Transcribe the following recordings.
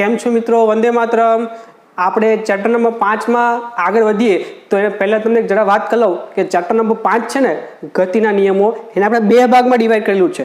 કેમ છો મિત્રો? વંદે માતરમ. આપણે ચેપ્ટર નંબર 5 માં આગળ વધીએ તો એને પહેલાં તમને જરા વાત કરી લઉં કે ચેપ્ટર નંબર 5 છે ને ગતિના નિયમો, એને આપણે બે ભાગમાં ડિવાઈડ કરેલું છે.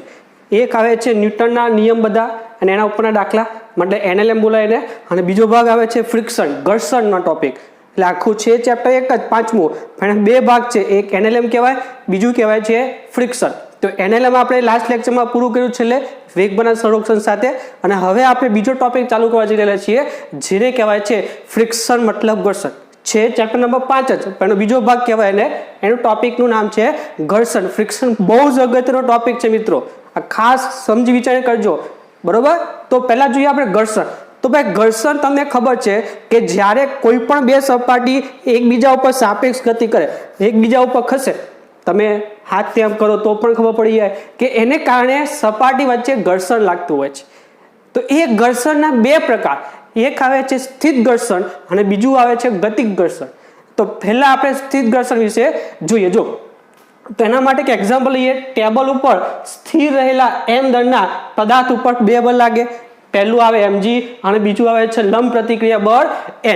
એક આવે છે ન્યૂટનના નિયમ બધા અને એના ઉપરના દાખલા, મતલબ NLM બોલાય એને, અને બીજો ભાગ આવે છે ફ્રિક્શન, ઘર્ષણનો ટોપિક. એટલે આખું છે ચેપ્ટર એક જ પાંચમું, પણ બે ભાગ છે, એક NLM કહેવાય, બીજું કહેવાય છે ફ્રિક્શન. તો NLM આપણે લાસ્ટ લેક્ચરમાં પૂરું કર્યું છેલ્લે વેગબના સંરક્ષણ સાથે, અને હવે આપણે બીજો ટોપિક ચાલુ કરવા જઈ રહેલા છીએ જેને કહેવાય છે ફ્રિક્શન મતલબ ઘર્ષણ. છે ચેપ્ટર નંબર 5 જ, પણ બીજો ભાગ કહેવાય એને, એનું ટોપિકનું નામ છે ઘર્ષણ. ફ્રિક્શન બહુ જ અગત્યનો ટોપિક છે મિત્રો, આ ખાસ સમજી વિચારી કરજો, બરોબર? તો પહેલા જોઈએ આપણે ઘર્ષણ. તો ભાઈ ઘર્ષણ તમને ખબર છે કે જ્યારે કોઈ પણ બે સપાટી એકબીજા ઉપર સાપેક્ષ ગતિ કરે, એકબીજા ઉપર ખસે, તમે હાથ તેમ કરો તો પણ ખબર પડી જાય કે એને કારણે સપાટી વચ્ચે ઘર્ષણ લાગતું હોય છે. તો એ ઘર્ષણના બે પ્રકાર, એક આવે છે સ્થિત ઘર્ષણ અને બીજું આવે છે ગતિક ઘર્ષણ. તો પહેલા આપણે સ્થિત ઘર્ષણ વિશે જોઈએ. જો તો એના માટે એક એક્ઝામ્પલ લઈએ. ટેબલ ઉપર સ્થિર રહેલા m દળના પદાર્થ ઉપર બે બળ લાગે. પહેલું આવે mg અને બીજું આવે છે લંબ પ્રતિક્રિયા બળ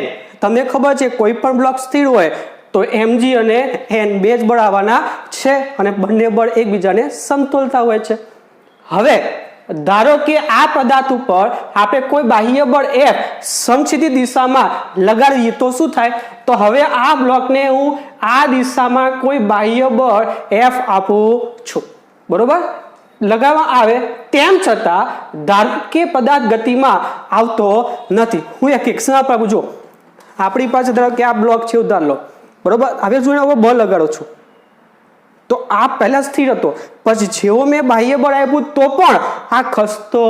n. તમને ખબર છે કોઈ પણ બ્લોક સ્થિર હોય તો mg અને n બે જ બળ આવવાના છે અને બંને બળ એકબીજાને સમતોલતા હોય છે. હવે ધારો કે આ પદાર્થ ઉપર આપણે કોઈ બાહ્ય બળ F સમક્ષિતિજ દિશામાં લગાડીએ તો શું થાય? તો હવે આ બ્લોકને હું આ દિશામાં કોઈ બાહ્ય બળ F આપું છું, બરોબર? લગાવવામાં આવે તેમ છતાં ધારો કે પદાર્થ ગતિમાં આવતો નથી. હું એક એક્ઝામ્પલ આપું. જો આપણી પાસે ધારો કે આ બ્લોક છે, ઉધાર લો, બરોબર? હવે જોઈને હવે બળ લગાડો છું તો આ પહેલા સ્થિર હતો, પછી જેવો મેં બાહ્ય બળ આપ્યું તો પણ આ ખસતો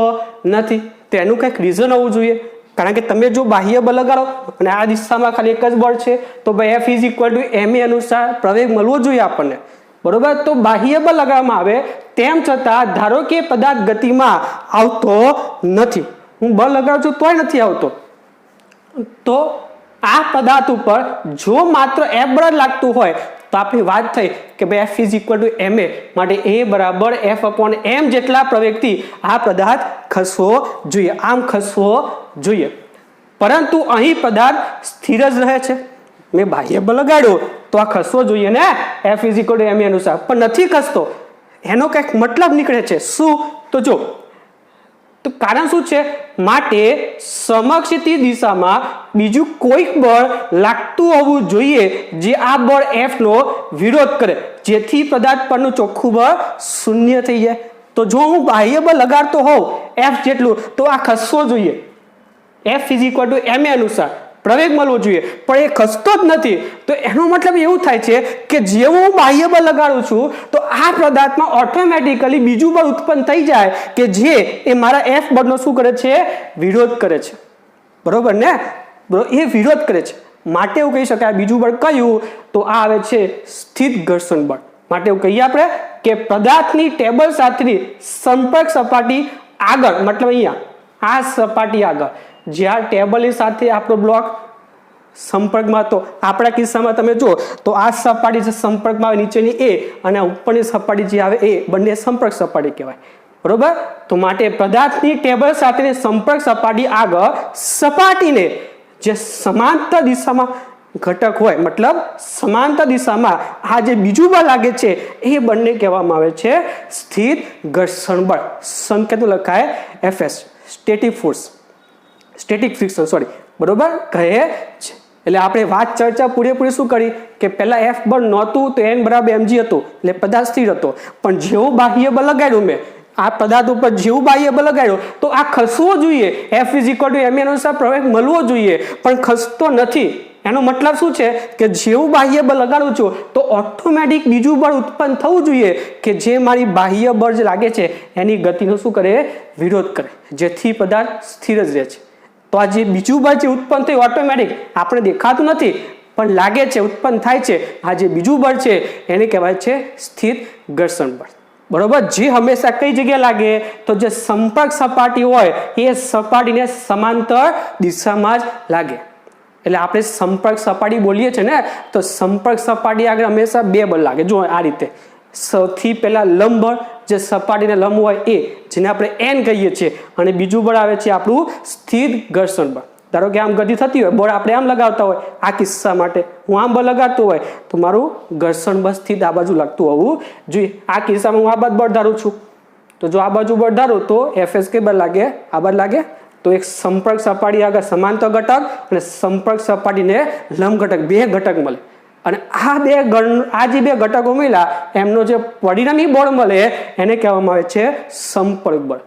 નથી. તો એનું કંઈક રીઝન હોવું જોઈએ, કારણ કે તમે જો બાહ્ય બળ લગાડો અને આ દિશામાં ખાલી એક જ બળ છે તો ભાઈ F = ma અનુસાર પ્રવેગ મળવો જોઈએ આપણને, બરોબર? તો બાહ્ય બળ લગાવવામાં આવે તેમ છતાં ધારો કે પદાર્થ ગતિમાં આવતો નથી, હું બળ લગાડું છું તોય નથી આવતો, તો આ પદાર્થ ઉપર જો માત્ર F બળ લાગતું હોય તો આપણી વાત થઈ કે ભાઈ F = ma, માટે A = F/m જેટલા પ્રવેગથી આ પદાર્થ ખસવો જોઈએ, આમ ખસવો જોઈએ. પરંતુ અહીં પદાર્થ સ્થિર જ રહે છે. મેં બાહ્ય બળ લગાડ્યું તો આ ખસવો જોઈએ ને F = ma અનુસાર, પણ નથી ખસતો. એનો કંઈક મતલબ નીકળે છે. શું? તો જો તો કારણ શું છે? માટે સમક્ષિતિજ દિશામાં બીજું કોઈક બળ લાગતું હોવું જોઈએ જે આ બળ F નો વિરોધ કરે, જેથી પદાર્થ પરનું ચોખ્ખું બળ શૂન્ય થઈ જાય. તો જો હું બાહ્ય બળ લગાડતો હોઉં F જેટલું તો આ ખસવો જોઈએ, F = ma અનુસાર પ્રવેગ મળવો જોઈએ, પણ એ ખસતો જ નથી. તો એનો મતલબ એવું થાય છે કે જેવું હું બાહ્ય બળ લગાડું છું તો આ પદાર્થમાં ઓટોમેટિકલી બીજું બળ ઉત્પન્ન થઈ જાય કે જે એ મારા F બળનો શું કરે છે? વિરોધ કરે છે, બરોબર ને? એ વિરોધ કરે છે. માટે એવું કહી શકાય બીજું બળ કયું? તો આ આવે છે સ્થિત ઘર્ષણ બળ. માટે એવું કહીએ આપણે કે પદાર્થની ટેબલ સાથેની સંપર્ક સપાટી આગળ, મતલબ અહીંયા આ સપાટી આગળ જ્યાં ટેબલની સાથે આપણો બ્લોક સંપર્કમાં હતો, આપણા કિસ્સામાં તમે જો તો આ સપાટી જે સંપર્કમાં આવે નીચેની A અને ઉપરની સપાટી જે આવે એ બંને સંપર્ક સપાટી કહેવાય, બરોબર? તો માટે પદાર્થની ટેબલ સાથેની સંપર્ક સપાટી આગળ સપાટીને જે સમાંતર દિશામાં ઘટક હોય, મતલબ સમાંતર દિશામાં આ જે બીજું બળ લાગે છે એ બંને કહેવામાં આવે છે સ્થિત ઘર્ષણ બળ. સંકેત લખાય FS, static force, static friction, બરોબર કહે છે. એટલે આપણે વાત ચર્ચા પૂરેપૂરી શું કરી કે પહેલા F બળ નહોતું તો n = mg હતું, એટલે પદાર્થ સ્થિર હતો. પણ જેવું બાહ્ય બળ લગાડ્યું મેં આ પદાર્થ ઉપર, જેવું બાહ્ય બળ લગાડ્યું તો આ ખસવો જોઈએ, F = ma અનુસાર પ્રવેગ મળવો જોઈએ, પણ ખસતો નથી. એનો મતલબ શું છે કે જેવું બાહ્ય બળ લગાડું છું તો ઓટોમેટિક બીજું બળ ઉત્પન્ન થવું જોઈએ કે જે મારી બાહ્ય બળ જે લાગે છે એની ગતિનો શું કરે? વિરોધ કરે, જેથી પદાર્થ સ્થિર જ રહે છે. તો આ જે બીજું બળ જે ઉત્પન્ન થયું ઓટોમેટિક આપણે દેખાતું નથી પણ લાગે છે, ઉત્પન્ન થાય છે, આ જે બીજું બળ છે એને કહેવાય છે સ્થિત ઘર્ષણ બળ, બરોબર? જે હંમેશા કઈ જગ્યાએ લાગે? તો જે સંપર્ક સપાટી હોય એ સપાટીને સમાંતર દિશામાં જ લાગે. એટલે આપણે સંપર્ક સપાટી બોલીએ છીએ ને, તો સંપર્ક સપાટી આગળ હંમેશા બે બળ લાગે. જો આ રીતે સૌથી પહેલા લંબ બળ જે સપાટીને લંબ હોય એ, જેને આપણે એન કહીએ છીએ, અને બીજું બળ આવે છે આપણું સ્થિર ઘર્ષણ બળ. ધારો કે આમ ગતિ થતી હોય, બળ આપણે આમ લગાવતા હોય, આ કિસ્સા માટે હું આમ બળ લગાડતો હોય તો મારું ઘર્ષણ બળ સ્થિર આ બાજુ લાગતું હોવું જોઈએ. આ કિસ્સામાં હું આ બાજુ બળ ધારું છું, તો જો આ બાજુ બળ ધારું તો FS કે બળ લાગે, આ બાજુ લાગે, તો એક સંપર્ક સપાટી આગળ સમાંતર ઘટક અને સંપર્ક સપાટીને લંબ ઘટક, બે ઘટક મળે. અને આ જે બે ઘટકો મળ્યા એમનો જે પરિણામી બળ મળે એને કહેવામાં આવે છે સંપર્ક બળ.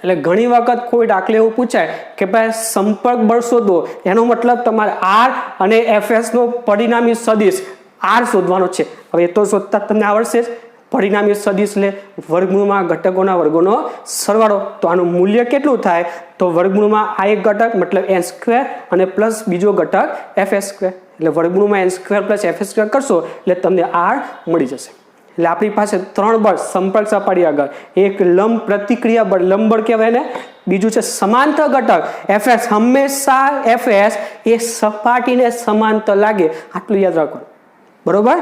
એટલે ઘણી વખત કોઈ દાખલા એવું પૂછાય કે ભાઈ સંપર્ક બળ શોધો, એનો મતલબ તમારે R અને FS નો પરિણામી સદિશ R શોધવાનો છે. હવે એ તો શોધતા તમને આવડશે જ. પરિણામી સદિશ લે વર્ગમૂળમાં ઘટકોના વર્ગોનો સરવાળો, તો આનું મૂલ્ય કેટલું થાય? તો વર્ગમૂળમાં આ એક ઘટક મતલબ n² અને પ્લસ બીજો ઘટક FS², એટલે વર્ગમૂળમાં n² પ્લસ FS² કરશો એટલે તમને R મળી જશે. એટલે આપણી પાસે ત્રણ બળ સંપર્ક સપાટી આગળ, એક લંબ પ્રતિક્રિયા બળ, લંબ બળ કહેવાય ને, બીજું છે સમાંતર ઘટક FS. હંમેશા FS એ સપાટીને સમાંતર લાગે, આટલું યાદ રાખો, બરોબર.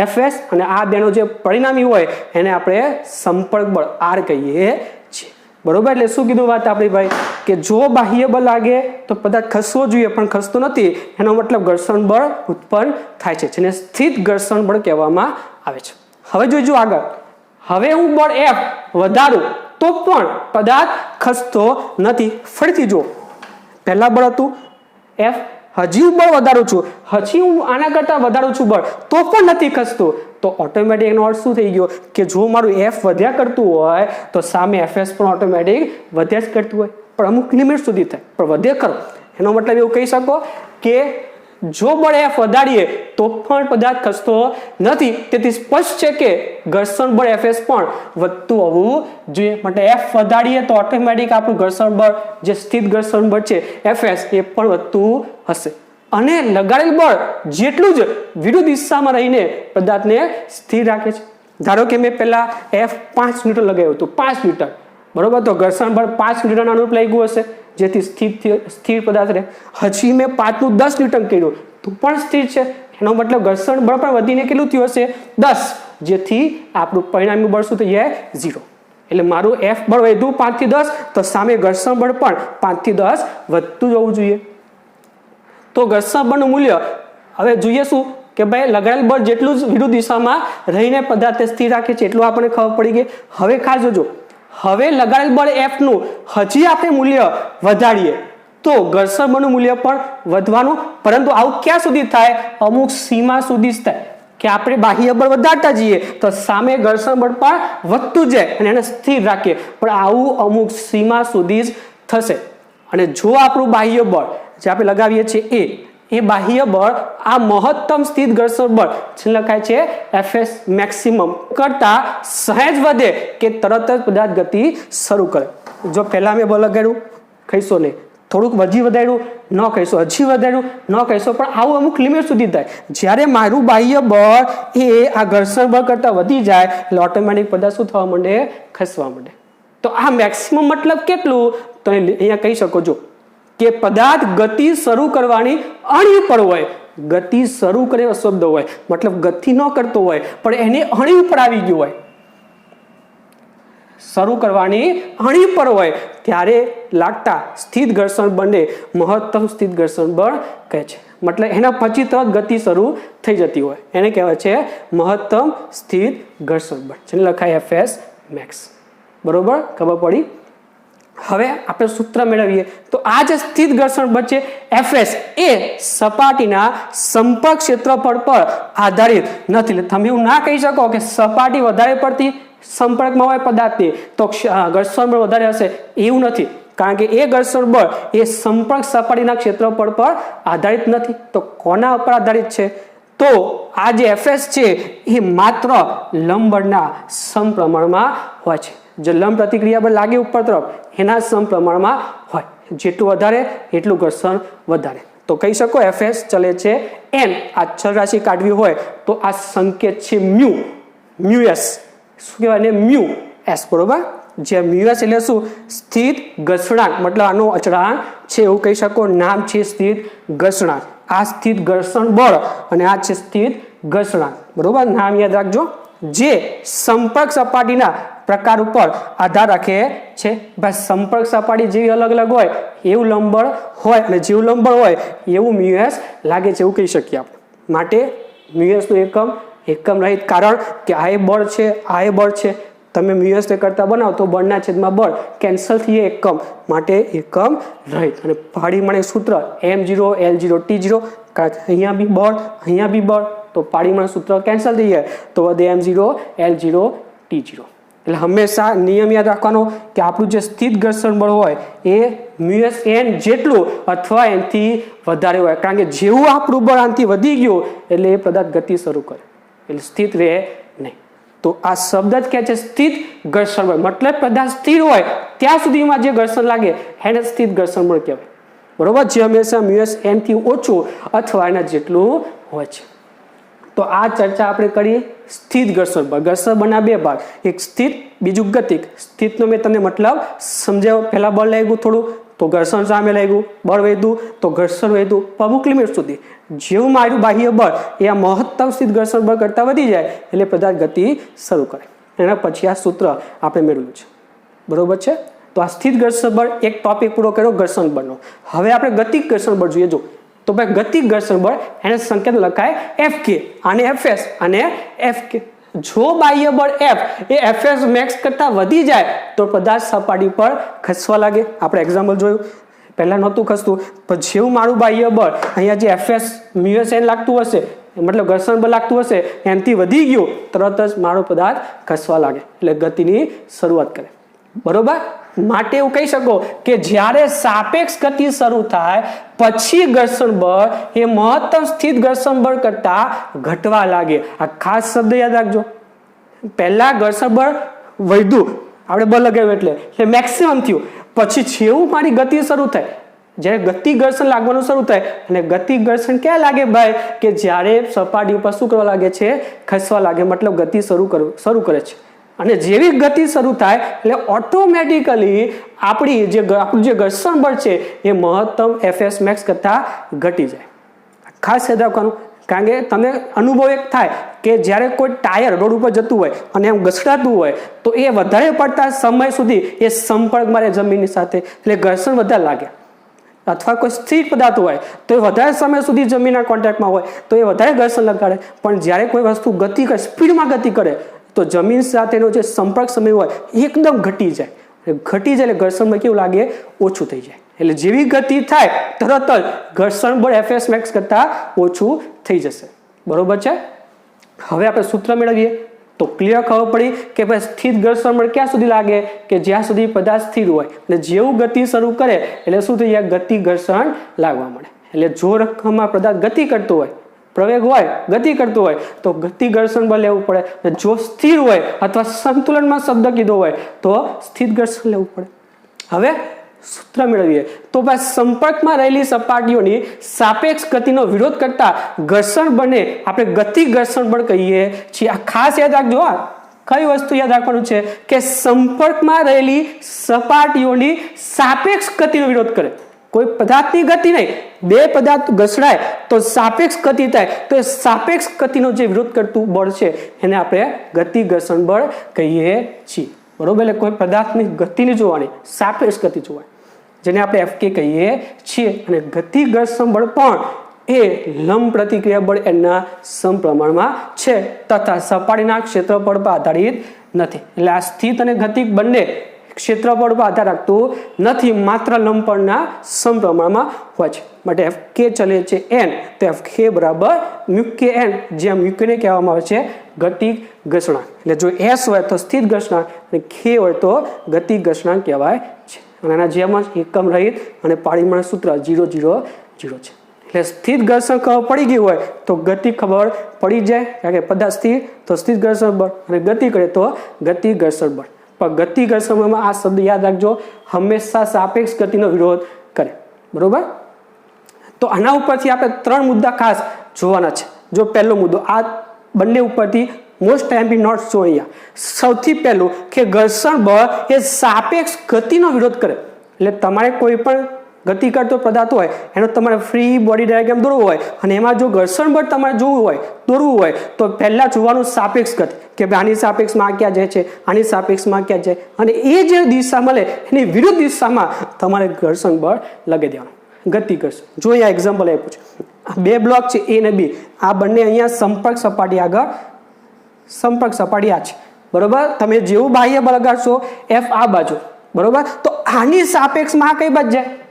FS અને આ બેનો જે પરિણામી હોય એને આપણે સંપર્ક બળ R કહીએ છીએ, બરોબર. એટલે શું કીધું વાત આપણી ભાઈ કે જો બાહ્ય બળ લાગે તો પદાર્થ ખસવો જોઈએ પણ ખસતો નથી, એનો મતલબ ઘર્ષણ બળ ઉત્પન્ન થાય છે, જેને સ્થિત ઘર્ષણ બળ કહેવામાં આવે છે. હવે જોઈજો આગળ. હવે હું બળ F વધારું તો પણ પદાર્થ ખસતો નથી. ફરીથી જો, પહેલા બળ હતું F, હજી હું બળ વધારું છું, હજી હું આના કરતા વધારું છું બળ, તો પણ નથી ખસતું. તો ઓટોમેટિક એનો અર્થ શું થઈ ગયો કે જો મારું F વધ્યા કરતું હોય તો સામે FS પણ ઓટોમેટિક વધ્યા જ કરતું હોય, પણ અમુક લિમિટ સુધી થાય પણ વધે ખરો. એનો મતલબ એવું કહી શકો કે જો બળ F વધારીએ તો પણ પદાર્થ ખસતો નથી. તેથી સ્પષ્ટ છે કે ઘર્ષણ બળ FS પણ વધતું હોવું જોઈએ. માટે F વધારીએ તો ઓટોમેટિક આપણું ઘર્ષણ બળ જે સ્થિત ઘર્ષણ બળ છે FS એ પણ વધતું હશે. અને લગાડેલ બળ જેટલું જ વિરુદ્ધ દિશામાં રહીને પદાર્થને સ્થિર રાખે છે. ધારો કે મેં પહેલા F 5 ન્યૂટન લગાવ્યું હતું, 5 ન્યૂટન, બરોબર. તો ઘર્ષણ બળ 5 ન્યૂટન અનુરૂપ લાગ્યું હશે, જેથી સ્થિર પદાર્થ રહે. હજી મેં 5 નું 10 ન્યૂટન કર્યું તો પણ સ્થિર છે, એનો મતલબ ઘર્ષણ બળ પણ વધીને કેટલું થયું હશે? 10, જેથી આપણું પરિણામી બળ શું થઈ જાય? 0. એટલે મારું F બળ વધ્યું 5 થી 10, તો સામે ઘર્ષણ બળ પણ 5 થી 10 વધતું જવું જોઈએ. તો ઘર્ષણ બળનું મૂલ્ય હવે જોઈએ શું કે ભાઈ લગાડેલ બળ જેટલું જ વિરુદ્ધ દિશામાં રહીને પદાર્થને સ્થિર રાખે છે એટલું આપણને ખબર પડી ગઈ. હવે ખાસ જોજો, હવે લગાડેલ બળ F નું હજી આપણે મૂલ્ય વધારીએ તો ઘર્ષણ બળનું મૂલ્ય પણ વધવાનું, પરંતુ આવું ક્યાં સુધી થાય? અમુક સીમા સુધી જ થાય કે આપણે બાહ્ય બળ વધારતા જઈએ તો સામે ઘર્ષણ બળ પણ વધતું જાય અને એને સ્થિર રાખીએ, પણ આવું અમુક સીમા સુધી જ થશે. અને જો આપણું બાહ્ય બળ જે આપણે લગાવીએ છીએ એ બાહ્ય બળ આ મહત્તમ સ્થિત ઘર્ષણ બળ જે લખાય છે FS મેક્સિમમ કરતા સહેજ વધે કે તરત જ પદાર્થ ગતિ શરૂ કરે. જો પહેલા મેં બળ લગાડ્યું કહીશો નહીં, થોડુંક હજી વધાર્યું ન કહીશો, હજી વધાર્યું ન કહીશો, પણ આવું અમુક લિમિટ સુધી થાય. જ્યારે મારું બાહ્ય બળ એ આ ઘર્ષણ બળ કરતા વધી જાય એટલે ઓટોમેટિક પદાર્થ શું થવા માંડે? ખસવા માંડે. તો આ મેક્સિમમ મતલબ કેટલું? તો અહીંયા કહી શકો છો કે પદાર્થ ગતિ શરૂ કરવાની અણી ઉપર હોય. ગતિ શરૂ કરે એવો શબ્દ હોય, મતલબ ગતિ ન કરતો હોય પણ એને અણી ઉપર આવી ગયું હોય, શરૂ કરવાની અણી પર હોય ત્યારે લાગતા સ્થિત ઘર્ષણ બળને મહત્તમ સ્થિત ઘર્ષણ બળ કહે છે. મતલબ એના પછી તરત ગતિ શરૂ થઈ જતી હોય એને કહેવાય છે મહત્તમ સ્થિત ઘર્ષણ બળ, જેને લખાય FS મેક્સ. બરોબર, ખબર પડી? હવે આપણે સૂત્ર મેળવીએ તો આ જે સ્થિત ઘર્ષણ બળ છે FS એ સપાટીના સંપર્ક ક્ષેત્રફળ પર આધારિત નથી. એટલે તમે એવું ના કહી શકો કે સપાટી વધારે પડતી સંપર્કમાં હોય પદાર્થની તો ઘર્ષણ બળ વધારે હશે, એવું નથી. કારણ કે એ ઘર્ષણ બળ એ સંપર્ક સપાટીના ક્ષેત્રફળ પર આધારિત નથી. તો કોના ઉપર આધારિત છે? તો આ જે FS છે એ માત્ર લંબ બળના સમપ્રમાણમાં હોય છે. જે લંબ પ્રતિક્રિયા બળ લાગે ઉપર તરફ એના સમપ્રમાણમાં હોય, જેટલું વધારે એટલું ઘર્ષણ વધારે. તો કહી શકો FS ચલે છે n. આ ચલ રાશિ કાઢવી હોય તો આ સંકેત છે મ્યુએસ, શું કહેવાય ને? મ્યુએસ, બરોબર. જે મ્યુએસ એટલે શું? સ્થિત ઘર્ષણાંક, મતલબ આનો અચળાંક છે એવું કહી શકો. નામ છે સ્થિત ઘર્ષણાંક. આ સ્થિત ઘર્ષણ બળ અને આ છે સ્થિત ઘર્ષણાંક, બરોબર. નામ યાદ રાખજો. જે સંપર્ક સપાટીના પ્રકાર ઉપર આધાર રાખે છે. ભાઈ સંપર્ક સપાટી જેવી અલગ અલગ હોય એવું લંબબળ હોય અને જેવું લંબબળ હોય એવું મ્યુએસ લાગે છે એવું કહી શકીએ આપણે. માટે મ્યુએસનું એકમ રહિત, કારણ કે આ એ બળ છે, આ એ બળ છે. તમે મ્યુએસ કરતા બનાવો તો બળના છેદમાં બળ કેન્સલ થઈ એકમ, માટે એકમ રહિત. અને પાડીમાણે સૂત્ર m0 l0 t0, અહીંયા બી બળ અહીંયા બી બળ, તો પાડીમાણ સૂત્ર કેન્સલ થઈ જાય તો વધે m0 l0 t0. એટલે હંમેશા નિયમ યાદ રાખવાનો કે આપણું જે સ્થિત ઘર્ષણ બળ હોય એ મ્યુએસ n જેટલું અથવા એનાથી વધારે હોય, કારણ કે જેવું આપણું બળ આનાથી વધી ગયું એટલે એ પદાર્થ ગતિ શરૂ કરે, એટલે સ્થિત રહે નહીં. તો આ શબ્દ જ કહે છે સ્થિત ઘર્ષણ બળ, મતલબ પદાર્થ સ્થિર હોય ત્યાં સુધીમાં જે ઘર્ષણ લાગે એને સ્થિત ઘર્ષણ બળ કહેવાય. બરોબર, જે હંમેશા મ્યુએસ n થી ઓછું અથવા એના જેટલું હોય છે. તો આ ચર્ચા આપણે કરી સ્થિત ઘર્ષણ બળ. ઘર્ષણ બળના બે ભાગ, એક સ્થિત બીજું ગતિક. સ્થિતનો મેં તમને મતલબ સમજાવ્યો, પહેલા બળ લાગ્યું થોડું તો ઘર્ષણ સામે લાગ્યું, બળ વધ્યું તો ઘર્ષણ વધ્યું અમુક લિમિટ સુધી. જેવું માર્યું બાહ્ય બળ એ આ મહત્તમ સ્થિત ઘર્ષણ બળ કરતાં વધી જાય એટલે પદાર્થ ગતિ શરૂ કરે. એના પછી આ સૂત્ર આપણે મેળવ્યું છે. બરોબર છે. તો આ સ્થિત ઘર્ષણ બળ એક ટોપિક પૂરો કર્યો ઘર્ષણ બળનો. હવે આપણે ગતિક ઘર્ષણ બળ જોઈએ. જો તો ભાઈ ગતિક ઘર્ષણ બળ એને સંકેત લખાય Fk, આને Fs અને Fk. જો બાહ્ય બળ F એ Fs મેક્સ કરતા વધી જાય તો પદાર્થ સપાટી પર ખસવા લાગે. આપણે એક્ઝામ્પલ જોયું, પહેલા નહોતું ખસતું પણ જેવું મારું બાહ્ય બળ અહીંયા જે Fs મ્યુએસ n લાગતું હશે, મતલબ ઘર્ષણ બળ લાગતું હશે એનાથી વધી ગયું, તરત જ મારો પદાર્થ ખસવા લાગે એટલે ગતિની શરૂઆત કરે. બરોબર, માટે એવું કહી શકો કે જ્યારે સાપેક્ષ ગતિ શરૂ થાય પછી ઘર્ષણ બળ એ મહત્તમ સ્થિત ઘર્ષણ બળ કરતા ઘટવા લાગે. આ ખાસ શબ્દ યાદ રાખજો. પહેલા ઘર્ષણ બળ વધ્યું, આપણે બળ લગાવ્યું એટલે મેક્સિમમ થયું, પછી જેવું મારી ગતિ શરૂ થાય, જ્યારે ગતિ ઘર્ષણ લાગવાનું શરૂ થાય, અને ગતિ ઘર્ષણ ક્યાં લાગે ભાઈ કે જ્યારે સપાટી ઉપર શું કરવા લાગે છે, ખસવા લાગે, મતલબ ગતિ શરૂ કરે છે. અને જેવી ગતિ શરૂ થાય એટલે ઓટોમેટિકલી આપણું જે ઘર્ષણ બળ છે એ મહત્તમ Fs મેક્સ કરતા ઘટી જાય. ખાસ યાદ રાખવાનું, કારણ કે તમને અનુભવ એક થાય કે જ્યારે કોઈ ટાયર રોડ ઉપર જતું હોય અને એમ ઘસડાતું હોય તો એ વધારે પડતા સમય સુધી એ સંપર્કમાં રહે જમીનની સાથે, એટલે ઘર્ષણ વધારે લાગે. અથવા કોઈ સ્થિર પદાર્થ હોય તો એ વધારે સમય સુધી જમીનના કોન્ટેક્ટમાં હોય તો એ વધારે ઘર્ષણ લગાડે. પણ જ્યારે કોઈ વસ્તુ ગતિ કરે, સ્પીડમાં ગતિ કરે તો જમીન સાથેનો જે સંપર્ક સમય હોય એકદમ ઘટી જાય. એટલે ઘર્ષણમાં કેવું લાગે, ઓછું થઈ જાય. એટલે જેવી ગતિ થાય તરત જ ઘર્ષણ બળ Fs મેક્સ કરતા ઓછું થઈ જશે. બરોબર છે. હવે આપણે સૂત્ર મેળવીએ તો ક્લિયર ખબર પડી કે ભાઈ સ્થિત ઘર્ષણ બળ ક્યાં સુધી લાગે કે જ્યાં સુધી પદાર્થ સ્થિર હોય, અને જેવું ગતિ શરૂ કરે એટલે શું થઈ જાય, ગતિ ઘર્ષણ લાગવા મળે. એટલે જો રકમમાં પદાર્થ ગતિ કરતો હોય, પ્રવેગ હોય, ગતિ કરતો હોય તો ગતિ ઘર્ષણ બળ લેવું પડે. જો સ્થિર હોય અથવા સંતુલનમાં શબ્દ કીધો હોય તો સ્થિત ઘર્ષણ લેવું પડે. હવે સૂત્ર મેળવીએ તો ભાઈ સંપર્કમાં રહેલી સપાટીઓની સાપેક્ષ ગતિનો વિરોધ કરતા ઘર્ષણ બળને આપણે ગતિ ઘર્ષણ બળ કહીએ છીએ. આ ખાસ યાદ રાખજો. કઈ વસ્તુ યાદ રાખવાનું છે કે સંપર્કમાં રહેલી સપાટીઓની સાપેક્ષ ગતિનો વિરોધ કરે. કોઈ પદાર્થની ગતિ નહીં, બે પદાર્થ ઘસડાય તો સાપેક્ષ ગતિ થાય, તો એ સાપેક્ષ ગતિનો જે વિરોધ કરતું બળ છે એને આપણે ગતિ ઘર્ષણ બળ કહીએ છીએ. બરોબર, એટલે કોઈ પદાર્થની ગતિ નહીં જોવાની, સાપેક્ષ ગતિ જોવાની, જેને આપણે Fk કહીએ છીએ. અને ગતિ ઘર્ષણ બળ પણ એ લંબ પ્રતિક્રિયા બળ એના સમપ્રમાણમાં છે તથા સપાટીના ક્ષેત્રફળ પર આધારિત નથી. એટલે આ સ્થિત અને ગતિક બંને ક્ષેત્રફળ પર આધાર રાખતું નથી, માત્ર લંબપળના સમપ્રમાણમાં હોય છે. માટે Fk ચલે છે n તો Fk બરાબર μkn, જ્યાં μkને કહેવામાં આવે છે ગતિક ઘર્ષણાંક. એટલે જો S હોય તો સ્થિત ઘર્ષણાંક અને k હોય તો ગતિક ઘર્ષણાંક કહેવાય છે. અને આના જેમ જ એકમ રહિત અને પાડીમાણ સૂત્ર 0 0 0 છે. એટલે સ્થિત ઘર્ષણ ખબર પડી ગઈ હોય તો ગતિ ખબર પડી જાય, કારણ કે પદાર્થ સ્થિર તો સ્થિત ઘર્ષણ બળ અને ગતિ કરે તો ગતિ ઘર્ષણ બળ. પણ ગતિ ઘર્ષણમાં આ શબ્દ યાદ રાખજો, હંમેશા સાપેક્ષ ગતિનો વિરોધ કરે. બરોબર, તો આના ઉપરથી આપણે 3 મુદ્દા ખાસ જોવાના છે. જો પહેલો મુદ્દો આ બંને ઉપરથી મોસ્ટ ટાઈમ નોટ્સ જો અહીંયા. સૌથી પહેલું કે ઘર્ષણ બળ એ સાપેક્ષ ગતિનો વિરોધ કરે. એટલે તમારે કોઈ પણ ગતિ કરતો પદાર્થ હોય એનો તમારે ફ્રી બોડી ડાયાગ્રામ દોરવો હોય અને એમાં જો ઘર્ષણ બળ તમારે જોવું હોય દોરવું હોય તો પહેલાં જોવાનું સાપેક્ષ ગતિ કે ભાઈ આની સાપેક્ષમાં આ ક્યાં જાય છે, આની સાપેક્ષમાં ક્યાં જાય, અને એ જે દિશા મળે એની વિરુદ્ધ દિશામાં તમારે ઘર્ષણ બળ લગાવી દેવાનું, ગતિ ઘર્ષણ. જો અહીંયા એક્ઝામ્પલ આપ્યું છે, બે બ્લોક છે A અને B, આ બંને અહીંયા સંપર્ક સપાટી આગળ સંપર્ક સપાટી આ છે, બરોબર. તમે જેવું બાહ્ય બળ લગાડશો F આ બાજુ, બરોબર, તો આની સાપેક્ષમાં આ કઈ બાજુ જાય,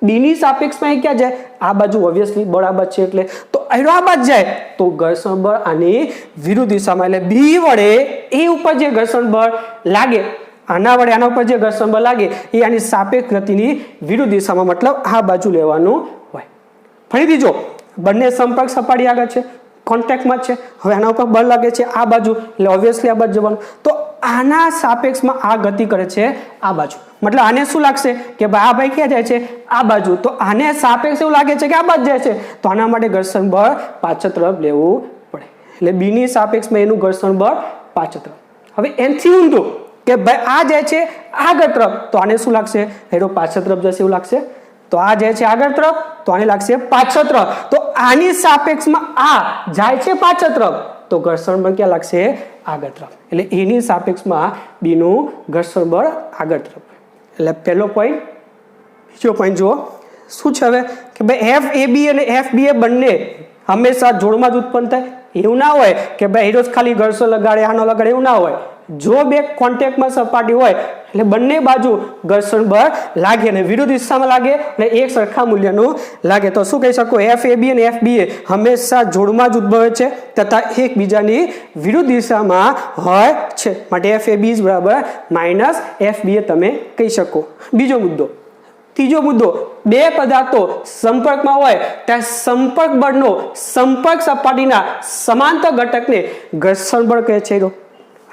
D ની સાપેક્ષમાં એ ક્યાં જાય, આ બાજુ ઓબ્વિયસલી બળ આ બાજુ છે એટલે તો આ બાજુ જાય તો ઘર્ષણ બળ આની વિરુદ્ધ દિશામાં, એટલે B વડે A ઉપર જે ઘર્ષણ બળ લાગે આના વડે આના ઉપર જે ઘર્ષણ બળ લાગે એ આની સાપેક્ષ ગતિની વિરુદ્ધ દિશામાં, મતલબ આ બાજુ લેવાનું હોય. ફરીથી જો બંને સંપર્ક સપાટી આગળ છે, કોન્ટેક્ટમાં છે, હવે આના ઉપર બળ લાગે છે આ બાજુ એટલે ઓબ્વિયસલી આ બાજુ જવાનું, તો આના સાપેક્ષમાં આ ગતિ કરે છે આ બાજુ, મતલબ આને શું લાગશે કે ભાઈ આ ભાઈ ક્યાં જાય છે આ બાજુ, તો આને સાપેક્ષ એવું લાગે છે કે આ બાજુ જાય છે તો આના માટે ઘર્ષણ બળ પાછળ તરફ લેવું પડે, એટલે B ની સાપેક્ષમાં એનું ઘર્ષણ બળ પાછળ તરફ. હવે એનથી ઊંધું કે ભાઈ આ જાય છે આગળ તરફ તો આને શું લાગશે, એનો પાછળ તરફ જશે એવું લાગશે, તો આ જાય છે આગળ તરફ તો આને લાગશે પાછળ તરફ, તો આની સાપેક્ષમાં આ જાય છે પાછળ તરફ તો ઘર્ષણ બળ ક્યાં લાગશે આગળ તરફ, એટલે એની સાપેક્ષમાં B નું ઘર્ષણ બળ આગળ તરફ. એટલે પહેલો પોઈન્ટ. બીજો પોઈન્ટ જુઓ શું છે હવે કે ભાઈ FAB અને FBA બંને હંમેશા જોડમાં જ ઉત્પન્ન થાય, એવું ના હોય કે ભાઈ હીરો ખાલી ઘર્ષણ લગાડે આનો લગાડે, એવું ના હોય. જો બે કોન્ટેક્ટમાં સપાટી હોય એટલે બંને બાજુ ઘર્ષણ બળ લાગે અને વિરુદ્ધ દિશામાં લાગે અને એક સરખા મૂલ્યનું લાગે તો શું કહી શકો, FAB અને FBA હંમેશા જોડમાં જ ઉદ્ભવે છે તથા એકબીજાની વિરુદ્ધ દિશામાં હોય છે, માટે FAB બરાબર -FBA તમે કહી શકો. બીજો મુદ્દો. ત્રીજો મુદ્દો, બે પદાર્થો સંપર્કમાં હોય ત્યાં સંપર્ક બળનો સંપર્ક સપાટીના સમાંતર ઘટકને ઘર્ષણ બળ કહે છે.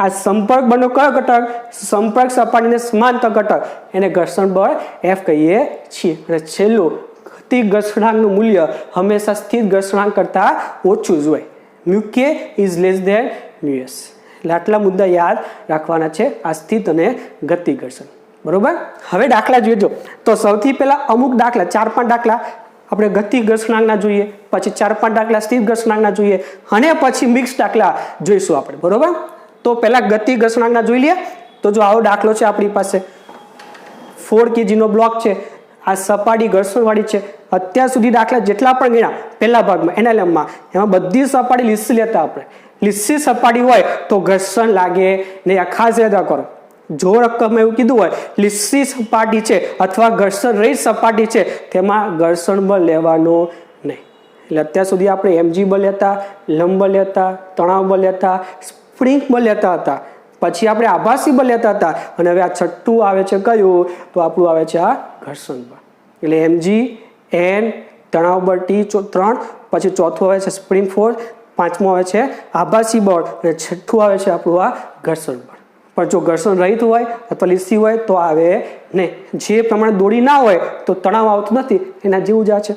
આ સંપર્ક બળનો કયો ઘટક, સંપર્ક સપાટીને સમાંતર ઘટક, એને ઘર્ષણ બળ F કહીએ છીએ. અને છેલ્લું, ગતિ ઘર્ષણાંકનું મૂલ્ય હંમેશા સ્થિર ઘર્ષણાંક કરતા ઓછું જ હોય, μk is less than μs. એટલે આટલા મુદ્દા યાદ રાખવાના છે આ સ્થિત અને ગતિ ઘર્ષણ, બરોબર. હવે દાખલા જોઈજો તો સૌથી પહેલા અમુક દાખલા 4-5 દાખલા આપણે ગતિ ઘર્ષણાંકના જોઈએ, પછી 4-5 દાખલા સ્થિર ઘર્ષણાંકના જોઈએ અને પછી મિક્સ દાખલા જોઈશું આપણે, બરોબર. તો પહેલા ગતિ ઘર્ષણાંકના જોઈ લઈએ. તો જો આવો દાખલો છે આપણી પાસે, 4 kg નો બ્લોક છે, આ સપાટી ઘર્ષણવાળી છે. અત્યાર સુધી દાખલા જેટલા પણ ગણ્યા પહેલા ભાગમાં NLM માં, એમાં બધી સપાટી લીસી લેતા આપણે. લીસી સપાટી હોય તો ઘર્ષણ લાગે નહીં, આ ખાસ યાદ કરો. જો રકમમાં એવું કીધું હોય લીસી સપાટી છે અથવા ઘર્ષણ રહિત સપાટી છે તેમાં ઘર્ષણ બળ લેવાનું નહીં. એટલે અત્યાર સુધી આપણે mg બળ લેતા, લંબ બળ લેતા, તણાવ બળ લેતા, સ્પ્રિંગ બળ લેતા હતા, પછી આપણે આભાસી બળ લેતા હતા અને હવે આ છઠ્ઠું આવે છે કયું, તો આપણું આવે છે આ ઘર્ષણ બળ. એટલે mg n, તણાવ બળ T 3, પછી ચોથું આવે છે સ્પ્રિંગ ફોર્સ, પાંચમું આવે છે આભાસી બળ અને છઠ્ઠું આવે છે આપણું આ ઘર્ષણ બળ. પણ જો ઘર્ષણ રહિત હોય અથવા લીસી હોય તો આવે નહીં. જે પ્રમાણે દોરી ના હોય તો તણાવ આવતું નથી, એના જેવું જ આ છે.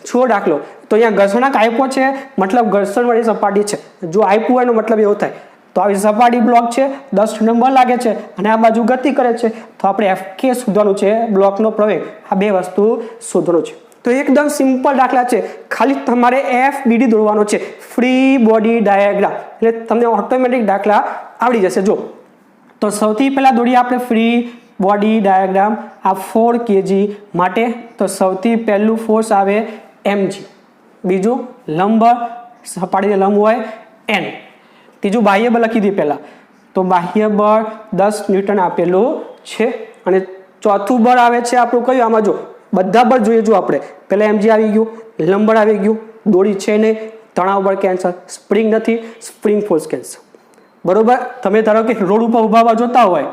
છો દાખલો તો અહીંયા ઘર્ષણાંક આપ્યો છે, મતલબ ઘર્ષણવાળી સપાટી છે. જો આપ્યું હોય એનો મતલબ એવો થાય તો આવી સપાટી બ્લોક છે, 10 નંબર લાગે છે અને આ બાજુ ગતિ કરે છે તો આપણે FK શોધવાનું છે, બ્લોકનો પ્રવેગ. આ બે વસ્તુ શોધવાનું છે. તો એકદમ સિમ્પલ દાખલા છે, ખાલી તમારે FBD દોરવાનો છે, ફ્રી બોડી ડાયાગ્રામ, એટલે તમને ઓટોમેટિક દાખલા આવડી જશે. જો તો સૌથી પહેલા દોરીએ આપણે ફ્રી બોડી ડાયાગ્રામ આ 4 kg માટે. તો સૌથી પહેલું ફોર્સ આવે mg, બીજું લંબ સપાટીને લંબ હોય n, ત્રીજું બાહ્ય બળ લખી દી પહેલા, તો બાહ્ય બળ 10 ન્યૂટન આપેલું છે અને ચોથું બળ આવે છે આપણું કયું, આમાં જો બધા બળ જોઈએ. જો આપણે પહેલા mg આવી ગયું, લંબ બળ આવી ગયું, દોરી છે નહીં, તણાવ બળ કેન્સલ, સ્પ્રિંગ નથી, સ્પ્રિંગ ફોર્સ કેન્સલ, બરોબર. તમે ધારો કે રોડ ઉપર ઉભા જોતા હોય,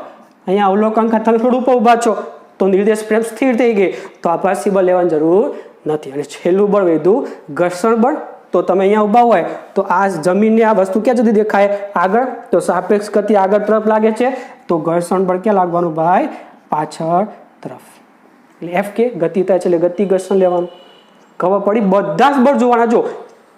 અહીંયા અવલોકન ખાતે તમે રોડ ઉપર ઉભા છો તો નિર્દેશ ફ્રેમ સ્થિર થઈ ગઈ તો આભાસી બળ લેવાની જરૂર નથી. અને છેલ્લું બળ વધ્યું ઘર્ષણ બળ. તો તમે અહીંયા ઉભા હોય તો આ જમીનની આ વસ્તુ ક્યાં સુધી દેખાય, આગળ, તો સાપેક્ષ ગતિ આગળ તરફ લાગે છે તો ઘર્ષણ બળ ક્યાં લાગવાનું ભાઈ, પાછળ તરફ. એટલે FK ગતિ થાય છે એટલે ગતિ ઘર્ષણ લેવાનું. ખબર પડી, બધા જ બળ જોવાના. જો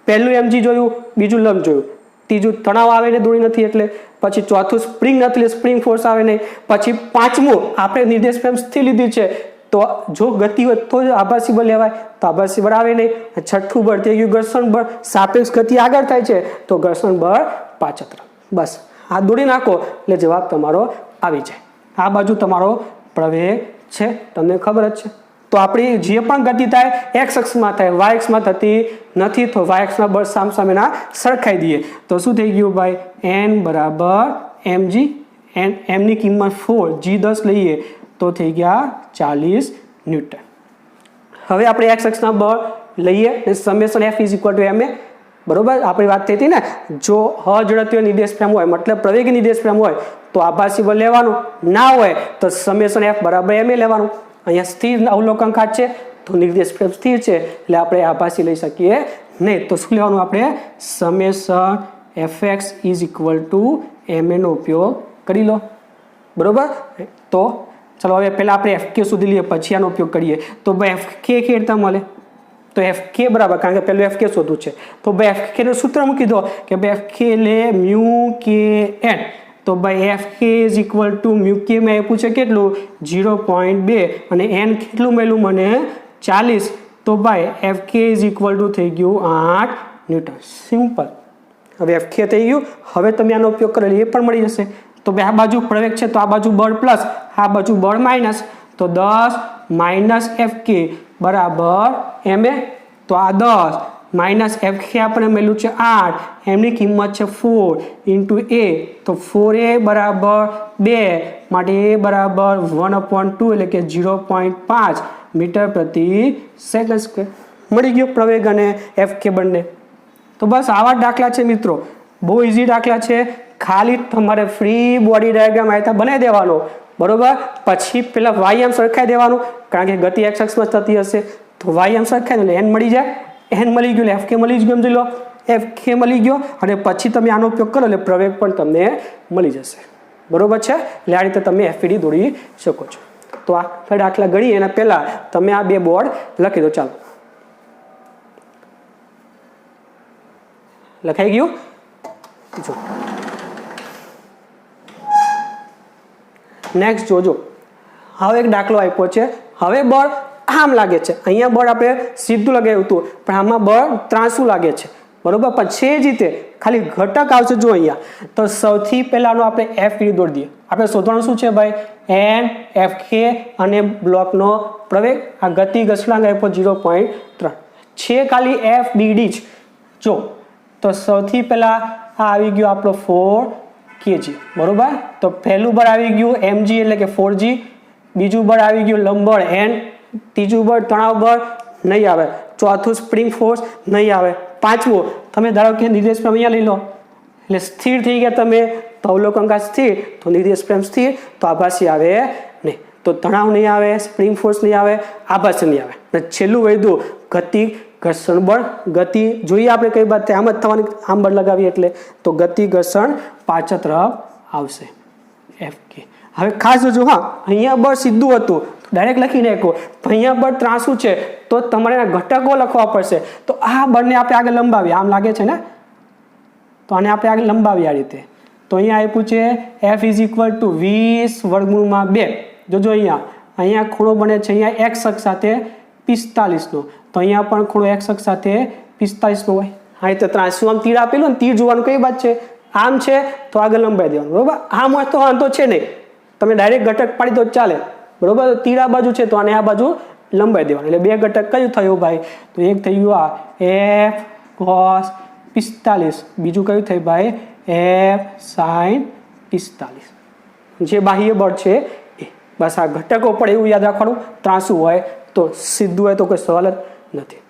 પહેલું mg જોયું, બીજું લંબ જોયું, ત્રીજું તણાવ આવે ને દોરી નથી એટલે, પછી ચોથું સ્પ્રિંગ નથી એટલે સ્પ્રિંગ ફોર્સ આવે નહીં, પછી પાંચમું આપણે નિર્દેશ ફ્રેમ સ્થિર લીધી છે તો જો ગતિ હોય તો જ આભાસી બળ લેવાય, તો આભાસી બળ આવે નહીં. છઠ્ઠું બળ થઈ ગયું ઘર્ષણ બળ. સાપેક્ષ ગતિ આગળ થાય છે તો ઘર્ષણ બળ પાછળ તરફ. બસ આ દોડી નાખો એટલે જવાબ તમારો આવી જાય. આ બાજુ તમારો પ્રવેગ છે, તમને ખબર જ છે. તો આપણી જે પણ ગતિ થાય એક્સ અક્ષમાં થાય, વાય અક્ષમાં થતી નથી. તો વાય અક્ષના બળ સામસામેના સરખાઈ દઈએ તો શું થઈ ગયું ભાઈ? એન બરાબર mg. એમની કિંમત 4, g 10 લઈએ તો થઈ ગયા 40 ન્યૂટન. હવે આપણે એક્સ અક્ષના બળ લઈએ અને સમેશન f = ma. બરોબર, આપણી વાત થઈ હતી ને, જો અઝડપીય નિર્દેશ ફ્રેમ હોય મતલબ પ્રવેગી નિર્દેશ ફ્રેમ હોય તો આભાસી બળ લેવાનું, ના હોય તો સમેશન f બરાબર ma લેવાનું. અહીંયા સ્થિર અવલોકન કાચ છે તો નિર્દેશ ફ્રેમ સ્થિર છે એટલે આપણે આભાસી લઈ શકીએ નહીં. તો શું લેવાનું આપણે? સમેશન fx = ma નો ઉપયોગ કરી લો. બરોબર, તો ચલો હવે પહેલા આપણે fk સુધી લઈએ પછી આનો ઉપયોગ કરીએ. તો ભાઈ fk કેવી રીતે મળે? તો fk બરાબર, કારણ કે પહેલું fk શોધવું છે તો ભાઈ fk નું સૂત્ર મૂકી દો કે ભાઈ fk લે μkn. તો ભાઈ fk = μk મેં આપ્યું છે કેટલું? 0.2 અને n કેટલું મળ્યું મને? 40. તો ભાઈ fk = થઈ ગયું 8 ન્યૂટન. સિમ્પલ. હવે fk થઈ ગયું. હવે તમે આનો ઉપયોગ કરેલો એ પણ મળી જશે. તો ભાઈ આ બાજુ પ્રવેગ છે તો આ બાજુ બળ પ્લસ, આ બાજુ બળ માઇનસ. તો 10 - fk બરાબર ma. તો આ 10 - fk આપણે મળ્યું છે 8, એમની કિંમત છે 4 × a. તો 4a બરાબર 2 માટે a બરાબર 1/2 એટલે કે 0.5 મીટર પ્રતિ સેકન્ડ સ્ક્વેર. મળી ગયો પ્રવેગ અને fk બંને. તો બસ આવા દાખલા છે મિત્રો, બહુ ઇઝી દાખલા છે. ખાલી તમારે ફ્રી બોડી ડાયાગ્રામ આયતા બનાવી દેવાનો. બરોબર, પછી પેલા વાયામ સરખાઈ દેવાનું, કારણ કે ગતિ એક્સ અક્ષમાં થતી હશે તો વાયામ સરખાઈ એટલે n મળી જાય. n મળી ગયું એટલે fk મળી ગયું. સમજી લો fk મળી ગયો અને પછી તમે આનો ઉપયોગ કરો એટલે પ્રવેગ પણ તમને મળી જશે. બરોબર છે, એટલે આ રીતે તમે fed દોડી શકો છો. તો આ દાખલા ગણીએ એના પહેલા તમે આ બે બોર્ડ લખી દો. ચાલો, લખાઈ ગયું? જો નેક્સ્ટ જોજો. હવે એક દાખલો આપ્યો છે. હવે બળ આમ લાગે છે, અહીંયા બળ આપણે સીધું લગાવ્યું હતું પણ આમાં બળ ત્રાંસું લાગે છે. બરોબર, પણ છે જ રીતે ખાલી ઘટક આવશે. જો અહીંયા તો સૌથી પહેલાનો આપણે fed દોડી દઈએ. આપણે શોધવાનું શું છે ભાઈ? n, fk અને બ્લોકનો પ્રવેગ. આ ગતિ ઘર્ષણાંક આપ્યો 0.3 છે, ખાલી fbd જ. જો તો સૌથી પહેલા આ આવી ગયો આપણો 4 kg. બરોબર, તો પહેલું બળ આવી ગયું mg એટલે કે 4g. બીજું બળ આવી ગયું લંબબળ n. ત્રીજું બળ તણાવ બળ નહીં આવે. ચોથું સ્પ્રિંગ ફોર્સ નહીં આવે. પાંચમું તમે ધારો કે નિર્દેશ ફ્રેમ અહીંયા લઈ લો એટલે સ્થિર થઈ ગયા તમે. તો અવલોકન કાચ સ્થિર તો નિર્દેશ ફ્રેમ સ્થિર, તો આભાસી આવે નહીં. તો તણાવ નહીં આવે, સ્પ્રિંગ ફોર્સ નહીં આવે, આભાસી નહીં આવે. અને છેલ્લું વધ્યું ગતિ ઘર્ષણ બળ. ગતિ જોઈએ આપણે કઈ બાદ આમ જ થવાની, આમ બળ લગાવીએ એટલે તો ગતિ ઘર્ષણ પાછળ તરફ આવશે fk. હવે ખાસ જોજો, હા અહીંયા બળ સીધું હતું ડાયરેક્ટ લખી નાખો, અહીંયા બળ ત્રાંસું છે તો તમારે એના ઘટકો લખવા પડશે. તો આ બળને આપણે આગળ લંબાવીએ, આમ લાગે છે ને, તો આને આપણે આગળ લંબાવીએ આ રીતે. તો અહીંયા આપ્યું છે f = 20√2. જોજો અહીંયા ખૂણો બને છે અહીંયા x અક્ષ સાથે 45 નો. તો અહીંયા પણ ખૂણો x અક્ષ સાથે 45 નો હોય. હા, તો ત્રાંસું આમ તીર આપેલું ને, તીર જોવાનું કઈ બાજુ છે? આમ છે તો આગળ લંબાઈ દેવાનું. બરોબર, આમ હોય તો વાંધો છે નહીં, તમે ડાયરેક્ટ ઘટક પાડી દો ચાલે. બરોબર, તીર આ બાજુ છે તો આને આ બાજુ લંબાઈ દેવાનું. એટલે બે ઘટક કયું થયું ભાઈ? તો એક થઈ ગયું આ f cos 45, બીજું કયું થયું ભાઈ? f sin 45. જે બાહ્ય બળ છે એ. બસ આ ઘટકો પડે એવું યાદ રાખવાનું. ત્રાંસું હોય તો સીધું હોય તો કોઈ સવાલ જ નથી.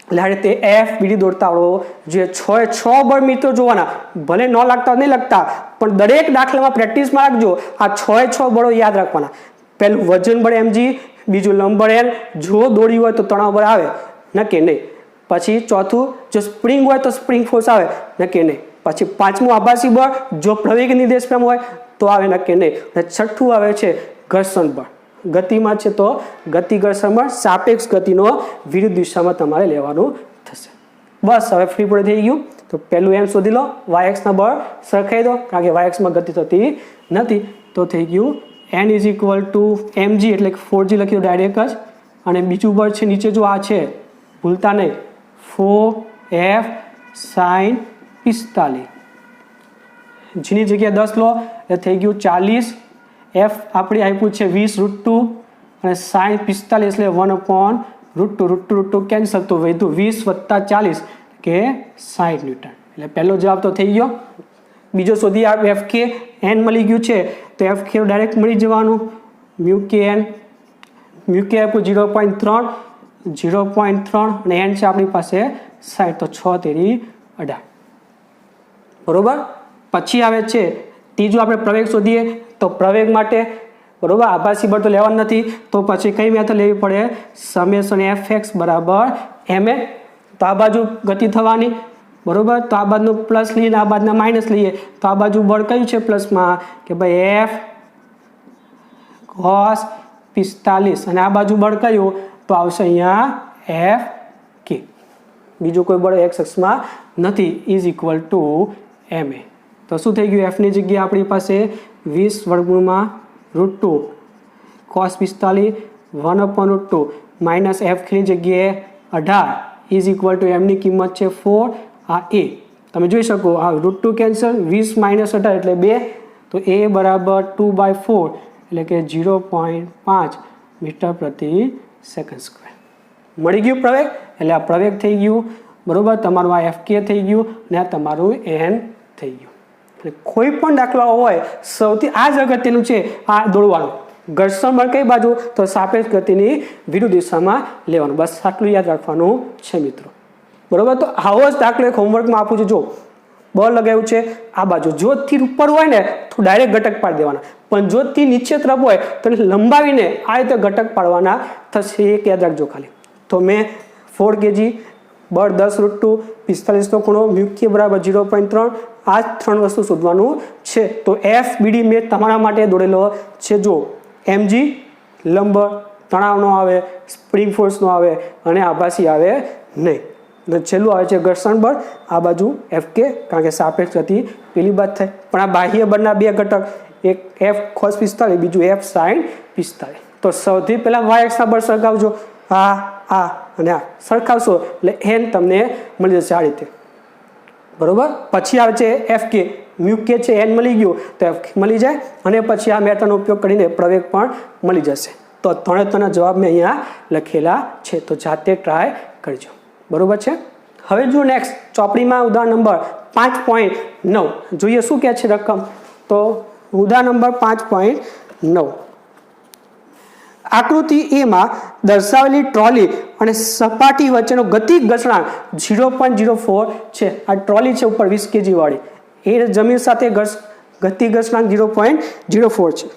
એટલે આ રીતે fbd દોડતા આવડો જે 6 બળ મિત્રો જોવાના, ભલે ન લાગતા નહીં લાગતા પણ દરેક દાખલામાં પ્રેક્ટિસમાં રાખજો. આ 6 બળો યાદ રાખવાના. પહેલું વજન બળ mg, બીજું લંબ બળ n. જો દોડી હોય તો તણાવ બળ આવે, નક્કી નહીં. પછી ચોથું જો સ્પ્રિંગ હોય તો સ્પ્રિંગ ફોર્સ આવે, નક્કી નહીં. પછી પાંચમું આભાસી બળ, જો પ્રવેગ નિર્દેશ ફ્રેમ હોય તો આવે, નક્કી નહીં. અને છઠ્ઠું આવે છે ઘર્ષણ બળ. ગતિમાં છે તો ગતિ ઘર્ષણ બળ સાપેક્ષ ગતિનો વિરુદ્ધ દિશામાં તમારે લેવાનું થશે. બસ હવે ફ્રી પડે થઈ ગયું. તો પહેલું એમ શોધી લો, y અક્ષના બળ સરખાઈ દો, કારણ કે y અક્ષમાં ગતિ થતી નથી. તો થઈ ગયું n is equal two mg એટલે કે 4g લખ્યું ડાયરેક્ટ જ. અને બીજું બળ છે નીચે જો આ છે ભૂલતા નહીં 4f sin 45, જેની જગ્યાએ 10 લો એટલે થઈ ગયું 40. f આપણે આપ્યું છે 20√2 અને sin 45 એટલે 1/√2 કેન્સલ, તો વધ્યું 20 + 40 કે 60 ન્યૂટન. એટલે પહેલો જવાબ તો થઈ ગયો. બીજો શોધી એફ કે એન મળી ગયું છે તો એફ કે ડાયરેક્ટ મળી જવાનું. મ્યુ કે આપ્યું 0.3 અને એન છે આપણી પાસે 60, તો 6 તેરી 18. બરોબર. પછી આવે છે ત્રીજું આપણે પ્રવેગ શોધીએ તો પ્રવેગ માટે બરોબર આભાસી બળ તો લેવાનું નથી, તો પછી કઈ મેથડ લેવી પડે? સમેશન fx બરાબર ma. તો આ બાજુ ગતિ થવાની બરોબર, તો આ બાજુનો પ્લસ લઈએ આ બાજુના માઇનસ લઈએ, તો આ બાજુ બળ કયું છે પ્લસમાં કે ભાઈ f cos 45 અને આ બાજુ બળ કયું તો આવશે અહીંયા f k. બીજું કોઈ બળ x અક્ષમાં નથી, ઇઝ ઇક્વલ ટુ ma. તો શું થઈ ગયું? f ની જગ્યાએ આપણી પાસે 20√2 cos 45 1/√2 માઇનસ f ની જગ્યાએ 18 ઇઝ ઇક્વલ ટુ m ની કિંમત છે 4. આ a તમે જોઈ શકો આ √2 કેન્સલ, 20 - 18 એટલે 2, તો a બરાબર 2/4 એટલે કે 0.5 મીટર પ્રતિ સેકન્ડ સ્ક્વેર. મળી ગયું પ્રવેગ. એટલે આ પ્રવેગ થઈ ગયું બરોબર, તમારું આ એફ કે થઈ ગયું અને આ તમારું એન થઈ ગયું. એટલે કોઈ પણ દાખલો હોય સૌથી આ જ અગત્યનું છે આ દોડવાનું. ઘર્ષણ બળ કઈ બાજુ તો સાપેક્ષ ગતિની વિરુદ્ધ દિશામાં લેવાનું. બસ આટલું યાદ રાખવાનું છે મિત્રો. બરોબર. તો આવો જ દાખલો એક હોમવર્કમાં આપું છું. જો બળ લગાવ્યું છે આ બાજુ, જો તીર ઉપર હોય ને તો ડાયરેક્ટ ઘટક પાડી દેવાના, પણ જો તીર નીચે તરફ હોય તો લંબાવીને આ રીતે ઘટક પાડવાના થશે. એક યાદ રાખજો ખાલી. તો મેં 4 kg બળ 10√2 45 ખૂણો મ્યુ કે બરાબર 0.3 આ 3 વસ્તુ શોધવાનું છે. તો એફ બીડી મેં તમારા માટે દોરેલો છે. જો mg લંબ તણાવનો આવે, સ્પ્રિંગ ફોર્સનો આવે અને આભાસી આવે નહીં. છેલ્લું આવે છે ઘર્ષણ બળ, આ બાજુ એફ કે કારણ કે સાપેક્ષ ગતિ પેલી બાદ થાય. પણ આ બાહ્ય બળના બે ઘટક, એક એફ cos 45 બીજું એફ sin 45. તો સૌથી પહેલા y અક્ષના બળ સરખાવજો, આ અને આ સરખાવશો એટલે એન તમને મળી જશે આ રીતે બરોબર. પછી આવે છે એફ કે, મ્યુ કે છે એન મળી ગયું તો એફ કે મળી જાય અને પછી આ મેથડનો ઉપયોગ કરીને પ્રવેગ પણ મળી જશે. તો ત્રણેયના જવાબ મેં અહીંયા લખેલા છે, તો જાતે ટ્રાય કરજો બરોબર છે. હવે જો નેક્સ્ટ ચોપડીમાં ઉદાહરણ નંબર 5.9 જોઈએ શું કહે છે રકમ. તો ઉદાહરણ નંબર 5.9 આકૃતિ એમાં દર્શાવેલી ટ્રોલી અને સપાટી વચ્ચેનો ગતિ ઘર્ષણાંક 0.04 છે. આ ટ્રોલી છે ઉપર 20 kg વાળી, એ જમીન સાથે ગતિ ઘર્ષણાંક 0.04 છે.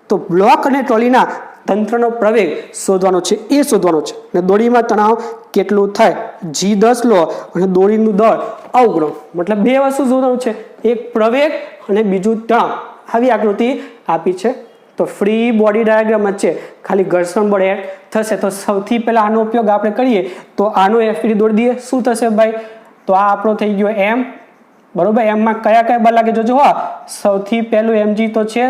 તો બ્લોક અને ટ્રોલીના તંત્રનો પ્રવેગ શોધવાનો છે, એ શોધવાનો છે. અને દોરીમાં તણાવ કેટલું થાય G10 લો અને દોરીનું દળ અવગણો. મતલબ બે વસ્તુ શોધવાનું છે, એક પ્રવેગ અને બીજું તણાવ. આવી આકૃતિ આપી છે. તો ફ્રી બોડી ડાયાગ્રામ છે, ખાલી ઘર્ષણ બળ એડ થશે. તો સૌથી પહેલા આનો ઉપયોગ આપણે કરીએ તો આનો એફડી દોડી દઈએ. શું થશે ભાઈ? તો આ આપણો થઈ ગયો એમ બરોબર. એમમાં કયા બળ લાગે જોજો. હા, સૌથી પહેલું mg તો છે,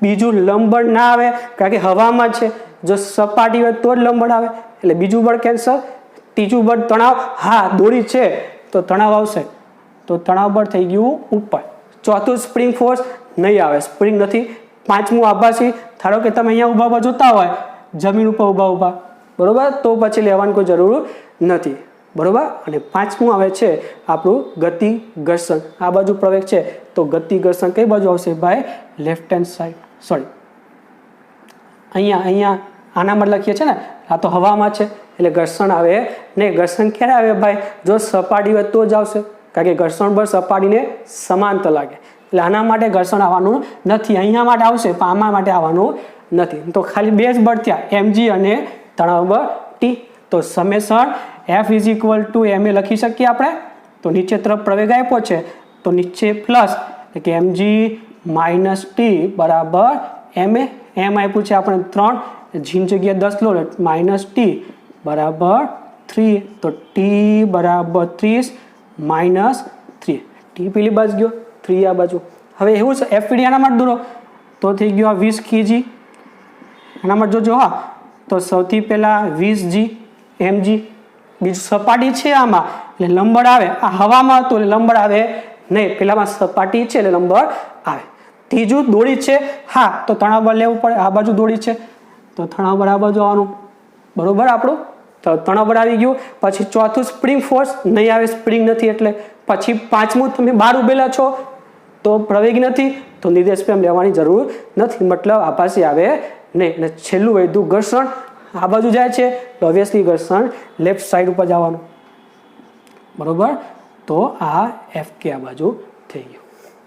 બીજું લંબ બળ ના આવે કારણ કે હવામાં છે, જો સપાટી હોય તો જ લંબ બળ આવે એટલે બીજું બળ કેન્સલ. ત્રીજું બળ તણાવ, હા દોરી છે તો તણાવ આવશે, તો તણાવ બળ થઈ ગયું ઉપર. ચોથું સ્પ્રિંગ ફોર્સ નહીં આવે, સ્પ્રિંગ નથી. પાંચમું આભાસી, ધારો કે તમે અહીંયા ઊભા જોતા હોય જમીન ઉપર ઊભા બરોબર, તો પછી લેવાની કોઈ જરૂર નથી બરોબર. અને પાંચમું આવે છે આપણું ગતિ ઘર્ષણ. આ બાજુ પ્રવેગ છે તો ગતિ ઘર્ષણ કઈ બાજુ આવશે ભાઈ? Left hand side. સોરી, અહીંયા આનામાં લખીએ છીએ ને, આ તો હવામાં છે એટલે ઘર્ષણ આવે નહીં. ઘર્ષણ ક્યારે આવે ભાઈ? જો સપાટી હોય તો જ આવશે, કારણ કે ઘર્ષણ બળ સપાટીને સમાંતર લાગે એટલે આના માટે ઘર્ષણ આવવાનું નથી. અહીંયા માટે આવશે પણ આમાં માટે આવવાનું નથી. તો ખાલી બે જ બળ થયા, mg અને તણાવ બળ ટી. તો summation f is equal two ma લખી શકીએ આપણે. તો નીચે તરફ પ્રવેગ આપ્યો છે તો નીચે પ્લસ એટલે કે mg માઇનસ ટી બરાબર ma. એમ આપ્યું છે આપણે 3, જીની જગ્યાએ 10 લો માઇનસ ટી બરાબર 3, તો ટી બરાબર 30 માઇનસ 3. ટી પેલી બાજુ ગયો, 3 આ બાજુ. હવે એવું છે એફડી આના માટે દોરો તો થઈ ગયો આ 20 kg એનામાં જોજો હા, તો સૌથી પહેલાં 20G mg, બીજું સપાટી છે આમાં એટલે લંબળ આવે, આ હવામાં હતું એટલે લંબળ આવે નહીં, પેલામાં સપાટી છે એટલે લંબળ આવે. ત્રીજું દોરી છે, હા તો તણાવ બળ લેવું પડે, આ બાજુ દોરી છે તો તણાવ બળ આ બાજુ આવવાનું, બરોબર આપણું, તો તણાવ બળ આવી ગયું. પછી ચોથું સ્પ્રિંગ ફોર્સ નહીં આવે, સ્પ્રિંગ નથી એટલે. પછી પાંચમું તમે બહાર ઉભેલા છો તો પ્રવેગ નથી, તો નિર્દેશ પ્રેમ લેવાની જરૂર નથી, મતલબ આભાસી આવે નહીં. અને છેલ્લું વધ્યું ઘર્ષણ, આ બાજુ જાય છે તો ઓબ્વિયસલી ઘર્ષણ લેફ્ટ સાઈડ ઉપર જવાનું, બરોબર. તો આ FK આ બાજુ થઈ ગયું.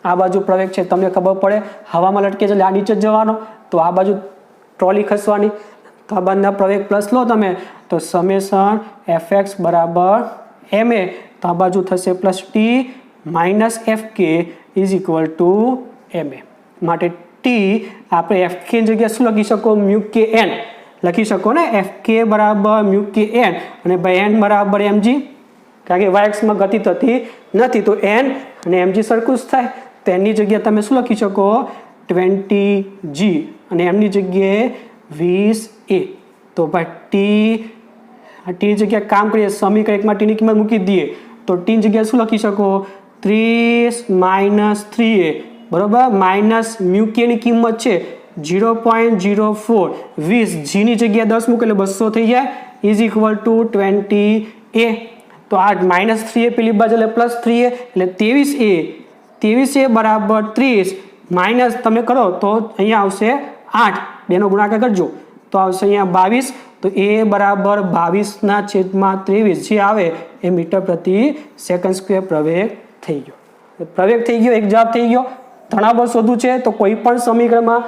આ બાજુ પ્રવેગ છે તમને ખબર પડે, હવામાં લટકે છે એટલે આ નીચે જ જવાનો, તો આ બાજુ ટ્રોલી ખસવાની, તો આ બાજુના પ્રવેગ પ્લસ લો તમે તો સમેશન Fx બરાબર ma, તો આ બાજુ થશે plus t minus FK is equal two ma. માટે t આપણે FK ની જગ્યાએ શું લખી શકો, μkn લખી શકો ને, FK બરાબર μkn અને ભાઈ n બરાબર mg, કારણ કે yx માં ગતિ થતી નથી તો n અને mg સરખું જ થાય, તો n ની જગ્યાએ તમે શું લખી શકો 20g અને m ની જગ્યાએ 20a. તો ભાઈ t ની જગ્યાએ કામ કરીએ, સમીકરણ એકમાં t ની કિંમત મૂકી દઈએ તો t ની જગ્યાએ શું લખી શકો 30 માઇનસ 3a, બરોબર, માઇનસ μk ની કિંમત છે 0.04, 20 g ની જગ્યાએ 10 મૂકે એટલે 200 થઈ જાય, ઇઝ ઇક્વલ ટુ 20a. તો આ માઇનસ 3a પેલી બાજુ એટલે પ્લસ 3a એટલે 23a બરાબર 30 માઇનસ તમે કરો તો અહીંયા આવશે 8, બેનો ગુણાકાર કરજો તો આવશે અહીંયા 22, તો a બરાબર 22/23 જે આવે એ મીટર પ્રતિ સેકન્ડ સ્ક્વેર પ્રવેગ થઈ ગયો. પ્રવેગ થઈ ગયો, એક જવાબ થઈ ગયો. તણાવ બળ શોધવું છે તો કોઈ પણ સમીકરણમાં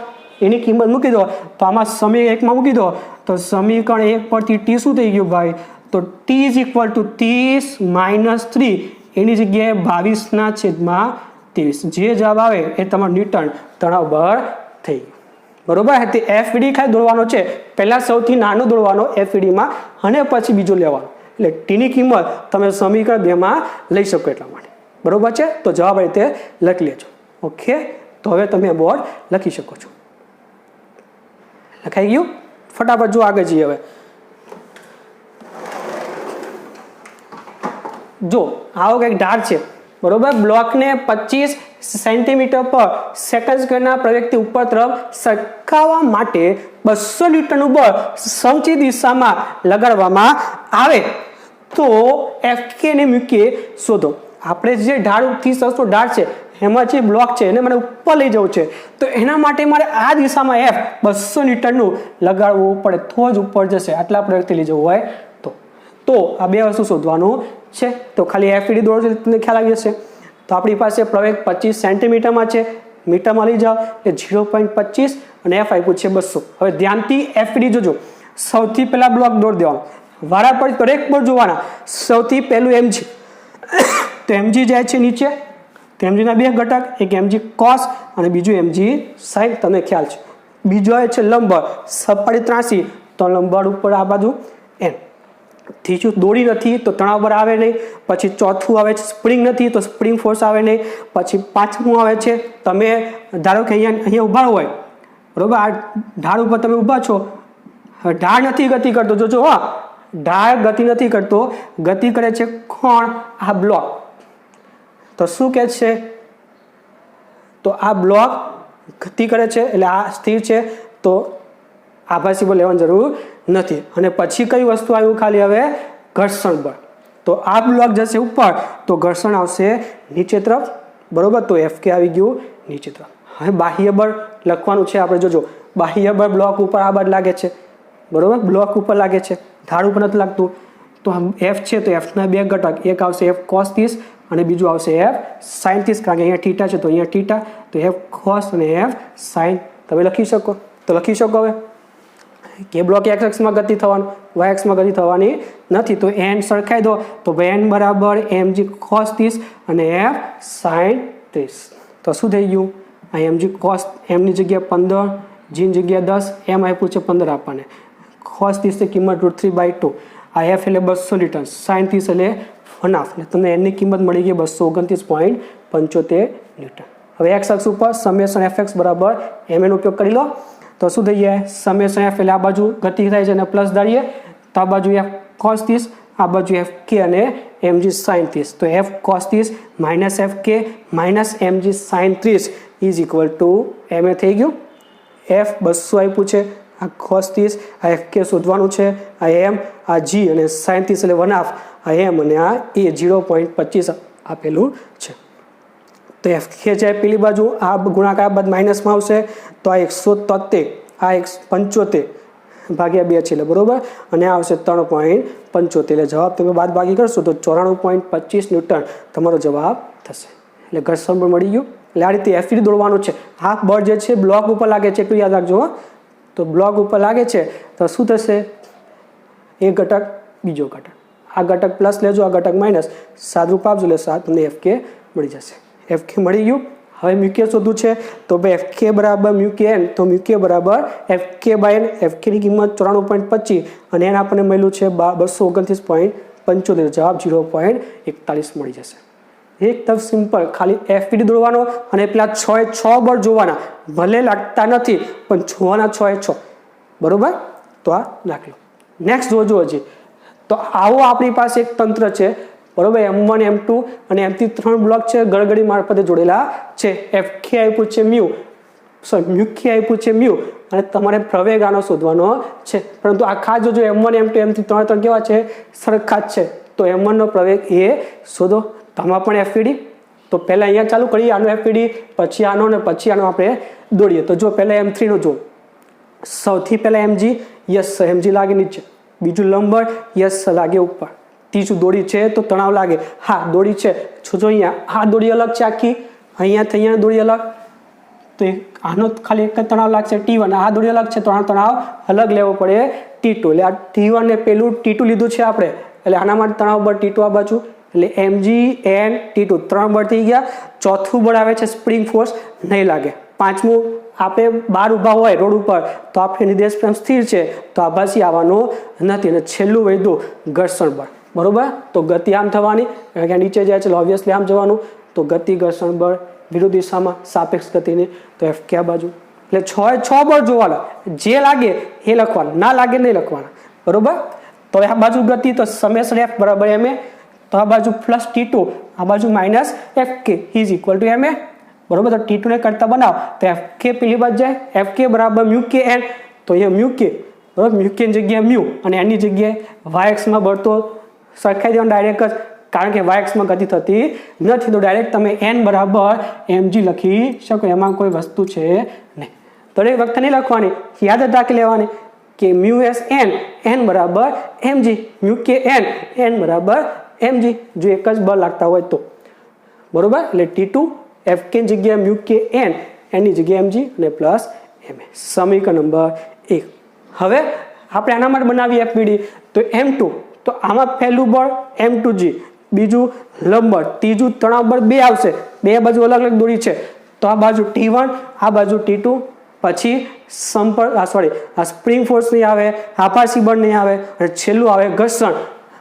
એની કિંમત મૂકી દો, તો આમાં સમીકરણ 1માં મૂકી દો તો સમીકરણ 1 પરથી t શું થઈ ગયું ભાઈ, તો t is equal two 30 minus 3, એની જગ્યાએ 22/23, જે જવાબ આવે એ તમારું ન્યૂટન તણાવ બળ થઈ ગયું, બરોબર. તે FED ખાલી દોડવાનો છે, પહેલા સૌથી નાનો દોડવાનો FED માં અને પછી બીજો લેવાનો, એટલે t ની કિંમત તમે સમીકરણ 2 માં લઈ શકો એટલા માટે, બરોબર છે. તો જવાબ આ રીતે લખી લેજો. ઓકે, તો હવે તમે બોર્ડ લખી શકો છો. લખાઈ ગયું? ફટાફટ જો આગળ જઈએ. હવે જો આવો કંઈક ઢાળ છે, બરોબર, બ્લોકને 25 સેન્ટીમીટર પર સેકન્ડ સ્ક્વેરના પ્રવેગથી ઉપર તરફ સરકાવવા માટે 200 ન્યૂટનનું બળ સમચી દિશામાં લગાડવામાં આવે તો FK ને MK શોધો. આપણે જે ઢાળથી સસ્તો ઢાળ છે એમાં જે બ્લોક છે એને મને ઉપર લઈ જવું છે, તો એના માટે મારે આ દિશામાં F 200 ન્યૂટનનું લગાડવું પડે તો જ ઉપર જશે, આટલા પ્રવેગથી લઈ જવું હોય તો આ બે વસ્તુ શોધવાનું છે. તો ખાલી FED દોડો તમને ખ્યાલ આવી જશે. તો આપણી પાસે પ્રવેગ 25 સેન્ટીમીટરમાં છે, મીટરમાં લઈ જાઓ એટલે 0.25 અને F આપ્યું છે 200. હવે ધ્યાનથી FED જોજો. સૌથી પહેલા બ્લોક દોડ દેવાનો, વારા પર દરેક બોર જોવાના. સૌથી પહેલું mg, તો mg જાય છે નીચે, તો mg ના બે ઘટક, એક mg cos અને બીજું mg sin, તમને ખ્યાલ છે. બીજો આવે છે લંબબળ, સપાટી 83 તો લંબબળ ઉપર આ બાજુ n. ત્રીજું દોરી નથી તો તણાવ બળ આવે નહીં. પછી ચોથું આવે છે સ્પ્રિંગ નથી તો સ્પ્રિંગ ફોર્સ આવે નહીં. પછી પાંચમું આવે છે, તમે ધારો કે અહીંયા ઊભા હોય, બરોબર, આ ઢાળ ઉપર તમે ઊભા છો, ઢાળ નથી ગતિ કરતો, જોજો હા, ઢાળ ગતિ નથી કરતો, ગતિ કરે છે કોણ, આ બ્લોક. તો શું કહે છે, તો આ બ્લોક ગતિ કરે છે એટલે આ સ્થિર છે, તો આભાસી બળ લેવાની જરૂર નથી. અને પછી કઈ વસ્તુ આવ્યું ખાલી હવે ઘર્ષણ બળ, તો આ બ્લોક જશે ઉપર તો ઘર્ષણ આવશે નીચે તરફ, બરોબર, તો FK આવી ગયું નીચે તરફ. હવે બાહ્ય બળ લખવાનું છે આપણે, જોજો બાહ્ય બળ બ્લોક ઉપર આ બાજુ લાગે છે, બરોબર, બ્લોક ઉપર લાગે છે, ઢાળ ઉપર નથી લાગતું. તો F છે તો F ના બે ઘટક, એક આવશે F cos 30 અને બીજું આવશે F sin 30, કારણ કે અહીંયા થીટા છે તો અહીંયા થીટા, તો F cos અને F sin તમે લખી શકો. તો લખી શકો હવે કે બ્લોક x અક્ષમાં ગતિ થવાનું, y અક્ષમાં ગતિ થવાની નથી, તો n સરખાઈ દો તો n બરાબર mg cos 30 અને F sin 30. તો શું થઈ ગયું, આ mg cos, m ની જગ્યાએ 15, g ની જગ્યાએ 10, m આપ્યું છે 15 આપણને, cos 30 ની કિંમત √3/2, આ F એટલે 200 ન્યૂટન, sin 30 એટલે 1/2, એટલે તમને n ની કિંમત મળી ગઈ 229.75 ન્યૂટન. હવે x અક્ષ ઉપર સમેશન Fx બરાબર m નો ઉપયોગ કરી લો. તો શું થઈ જાય સમેશન એફ એટલે આ બાજુ ગતિ થાય છે અને પ્લસ ધારીએ તો આ બાજુ એફ કોસ 30 આ બાજુ એફ કે અને mg sin 30 તો એફ કોસ 30 માઇનસ એફ કે minus mg sin 30 is equal to M A થઈ ગયું એફ 200 આપ્યું છે આ કોસ 30 આ એફ કે શોધવાનું છે આ એમ આ જી અને sin 30 એટલે 1/2 આ એમ અને આ એ 0.25 આપેલું છે તો એફ કે છે પેલી બાજુ આ ગુણાકાર બાદ માઇનસમાં આવશે તો આ 173 આ 75 ભાગ્યા 2 છે એટલે બરોબર અને આ આવશે 3.75 એટલે જવાબ તમે બાદ બાકી કરશો તો 94.25 ન્યૂટન તમારો જવાબ થશે એટલે ઘર્ષણ બળ મળી ગયું એટલે આ રીતે એફઈડી દોડવાનું છે આ બળ જે છે બ્લોક ઉપર લાગે છે એટલું યાદ રાખજો તો બ્લોક ઉપર લાગે છે તો શું થશે એક ઘટક બીજો ઘટક આ ઘટક પ્લસ લેજો આ ઘટક માઇનસ સાદરૂપ આપજો એટલે તમને એફ કે મળી જશે એફ કે મળી ગયું હવે મ્યુ કે શોધવું છે તો ભાઈ એફ કે બરાબર મ્યુ કે એન તો મ્યુ કે બરાબર એફ કે બાય એન એફ કેની કિંમત 94.25 અને એન આપણને મળ્યું છે 229.75 જવાબ 0.41 મળી જશે એકદમ સિમ્પલ ખાલી એફઈડી દોડવાનો અને પેલા 6 બળ જોવાના ભલે લાગતા નથી પણ જોવાના 6 બરોબર તો આ દાખલો નેક્સ્ટ જોજો હજી તો આવો આપણી પાસે એક તંત્ર છે બરોબર M1 M2 અને એમથી 3 બ્લોક છે ગળગડી મારફતે જોડેલા છે એફ કે આપ્યું છે મ્યુ મ્યુ કે આપ્યું છે મ્યુ અને તમારે પ્રવેગ આનો શોધવાનો છે પરંતુ આ ખાસ જોજો M1 M2 એમથી 3 કેવા છે સરખા જ છે તો M1 નો પ્રવેગ એ શોધો આમાં પણ એફઈડી તો પહેલા અહીંયા ચાલુ કરીએ આનો એફઈડી પછી આનો અને પછી આનો આપણે દોડીએ તો જો પહેલા M3 નો જો સૌથી પહેલા mg યસ mg લાગે નીચે બીજું લંબર યસ લાગે ઉપર ત્રીજું દોડી છે તો તણાવ લાગે હા દોડી છે જો અહીંયા આ દોડી અલગ છે આખી અહીંયાથી અહીંયા દોડી અલગ તો આનો ખાલી એક જ તણાવ લાગશે T1 આ દોડી અલગ છે તો આ તણાવ અલગ લેવો પડે T2 એટલે આ T1 ને પેલું T2 લીધું છે આપણે એટલે આના માટે તણાવ બળ T2 આ બાજુ એટલે mg n T2 3 બળ થઈ ગયા ચોથું બળ આવે છે સ્પ્રિંગ ફોર્સ નહીં લાગે પાંચમું આપણે બહાર ઊભા હોય રોડ ઉપર તો આપણે નિર્દેશ પ્રેમ સ્થિર છે તો આભાસી આવવાનો નથી અને છેલ્લું વધ્યું ઘર્ષણ બળ બરોબર તો ગતિ આમ થવાની કારણ કે નીચે જાય છે ઓબ્વિયસલી આમ જવાનું તો ગતિ ઘર્ષણ બળ વિરુદ્ધ દિશામાં સાપેક્ષ ગતિની તો એફ કે આ બાજુ એટલે 6 બળ જોવાના જે લાગે એ લખવાના ના લાગે નહીં લખવાના બરોબર તો આ બાજુ ગતિ તો સમેશન એફ બરાબર એમ એ તો આ બાજુ પ્લસ T2 આ બાજુ માઇનસ એફ કે ઇઝ ઇક્વલ ટુ એમ એ બરોબર તો T2 ને કરતા બનાવ તો એફ કે પેલી બાજુ જાય એફ કે બરાબર મ્યુ કે એન તો અહીંયા મ્યુ કે બરાબર મ્યુ કે ની જગ્યાએ મ્યુ અને એની જગ્યાએ yx માં બળ તો સરખાઈ દેવાનું ડાયરેક્ટ જ કારણ કે yx માં ગતિ થતી નથી તો ડાયરેક્ટ તમે n બરાબર mg લખી શકો એમાં કોઈ વસ્તુ છે નહીં દરેક વખતે નહીં લખવાની યાદ જ રાખી લેવાની કે મ્યુ એસ n બરાબર mg મ્યુ કે n બરાબર mg જો એક જ બળ લાગતા હોય તો બરોબર એટલે T2 એફ કે ની જગ્યાએ મ્યુ કે n ની જગ્યાએ mg અને પ્લસ m સમીકરણ નંબર 1 હવે આપણે આના માટે બનાવીએ એફબીડી તો M2 તો આમાં પહેલું બળ M2G બીજું લંબર ત્રીજું તણાવ બળ 2 આવશે બે બાજુ અલગ અલગ દોરી છે તો આ બાજુ T1 આ બાજુ T2 પછી સંપર્ક આ સ્પ્રિંગ ફોર્સ નહીં આવે આભાસી બળ નહીં આવે અને છેલ્લું આવે ઘર્ષણ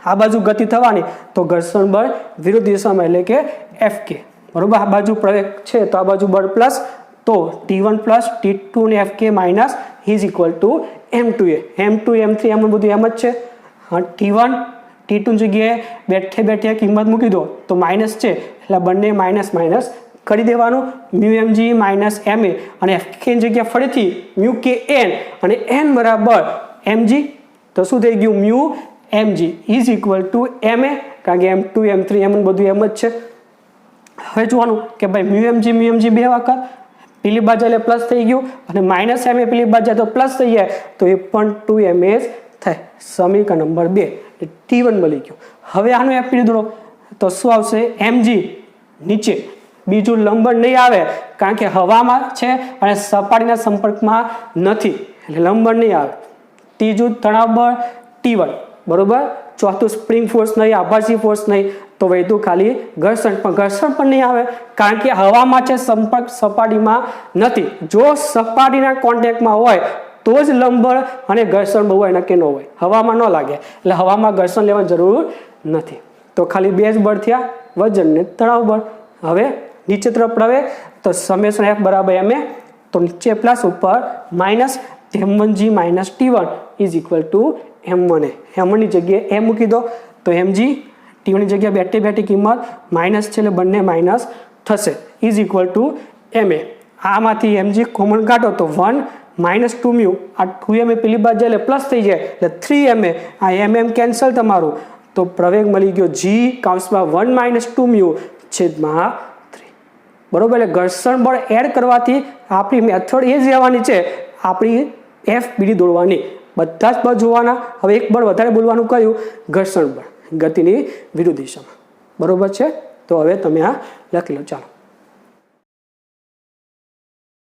આ બાજુ ગતિ થવાની તો ઘર્ષણ બળ વિરુદ્ધ દિશામાં એટલે કે FK બરોબર આ બાજુ પ્રવેગ છે તો આ બાજુ બળ પ્લસ તો T1 પ્લસ T2 ને FK minus is equal two M2A M2 M3 એમ બધું એમ જ છે T1 T2 ની જગ્યાએ બેઠે કિંમત મૂકી દો તો માઇનસ છે એટલે બંને માઇનસ કરી દેવાનું મ્યુ mg માઇનસ ma અને FK ની જગ્યાએ ફરીથી મ્યુ કે n અને n બરાબર mg તો શું થઈ ગયું mu mg is equal two ma કારણ કે M2 M3 એમ બધું એમ જ છે હવે જોવાનું કે ભાઈ મ્યુ mg બે વખત પેલી બાજુ એટલે પ્લસ થઈ ગયું અને માઇનસ ma પેલી બાજુ તો પ્લસ થઈ જાય તો એ પણ 2ma થાય સમીકરણ નંબર 2 T1 મળી ગયું હવે આનું એફપીડી દોરો તો શું આવશે mg નીચે બીજું લંબર નહીં આવે કારણ કે હવામાં છે અને સપાટીના સંપર્કમાં નથી એટલે લંબર નહીં આવે ત્રીજું તણાવ બળ T1 બરોબર ચોથું સ્પ્રિંગ ફોર્સ નહીં આભાસી ફોર્સ નહીં તો વૈધું ખાલી ઘર્ષણ પણ નહીં આવે કારણ કે હવામાં છે સંપર્ક સપાટીમાં નથી જો સપાટીના કોન્ટેક્ટમાં હોય તો જ લંબર અને ઘર્ષણ બહુ હોય નક્કી ન હોય હવામાં ન લાગે એટલે હવામાં ઘર્ષણ લેવાની જરૂર નથી તો ખાલી બે જ બળ થયા વજન ને તણાવ બળ હવે નીચે તરફ પ્રવે તો સમેશન F બરાબર ma તો નીચે પ્લસ ઉપર minus m1g minus t1 is equal two m1a. m1ની જગ્યાએ એ મૂકી દો તો mg t1ની જગ્યાએ બેઠી કિંમત માઇનસ છે એટલે બંને માઇનસ થશે ઇઝ ઇક્વલ ટુ ma. આમાંથી mg કોમન કાઢો તો 1 માઇનસ 2 મ્યુ આ 2ma પેલી બાજુ એટલે પ્લસ થઈ જાય એટલે 3ma આ mm કેન્સલ તમારું તો પ્રવેગ મળી ગયો g કૌંસમાં 1 માઇનસ 2 મ્યુ છેદમાં 3. બરોબર. એટલે ઘર્ષણ બળ એડ કરવાથી આપણી મેથડ એ જ રહેવાની છે, આપણી FBD દોરવાની. બધા જ બળ જોવાના. હવે એક બળ વધારે બોલવાનું કયું? ઘર્ષણ બળ ગતિની વિરુદ્ધ દિશામાં. બરોબર છે. તો હવે તમે આ લખી લો. ચાલો.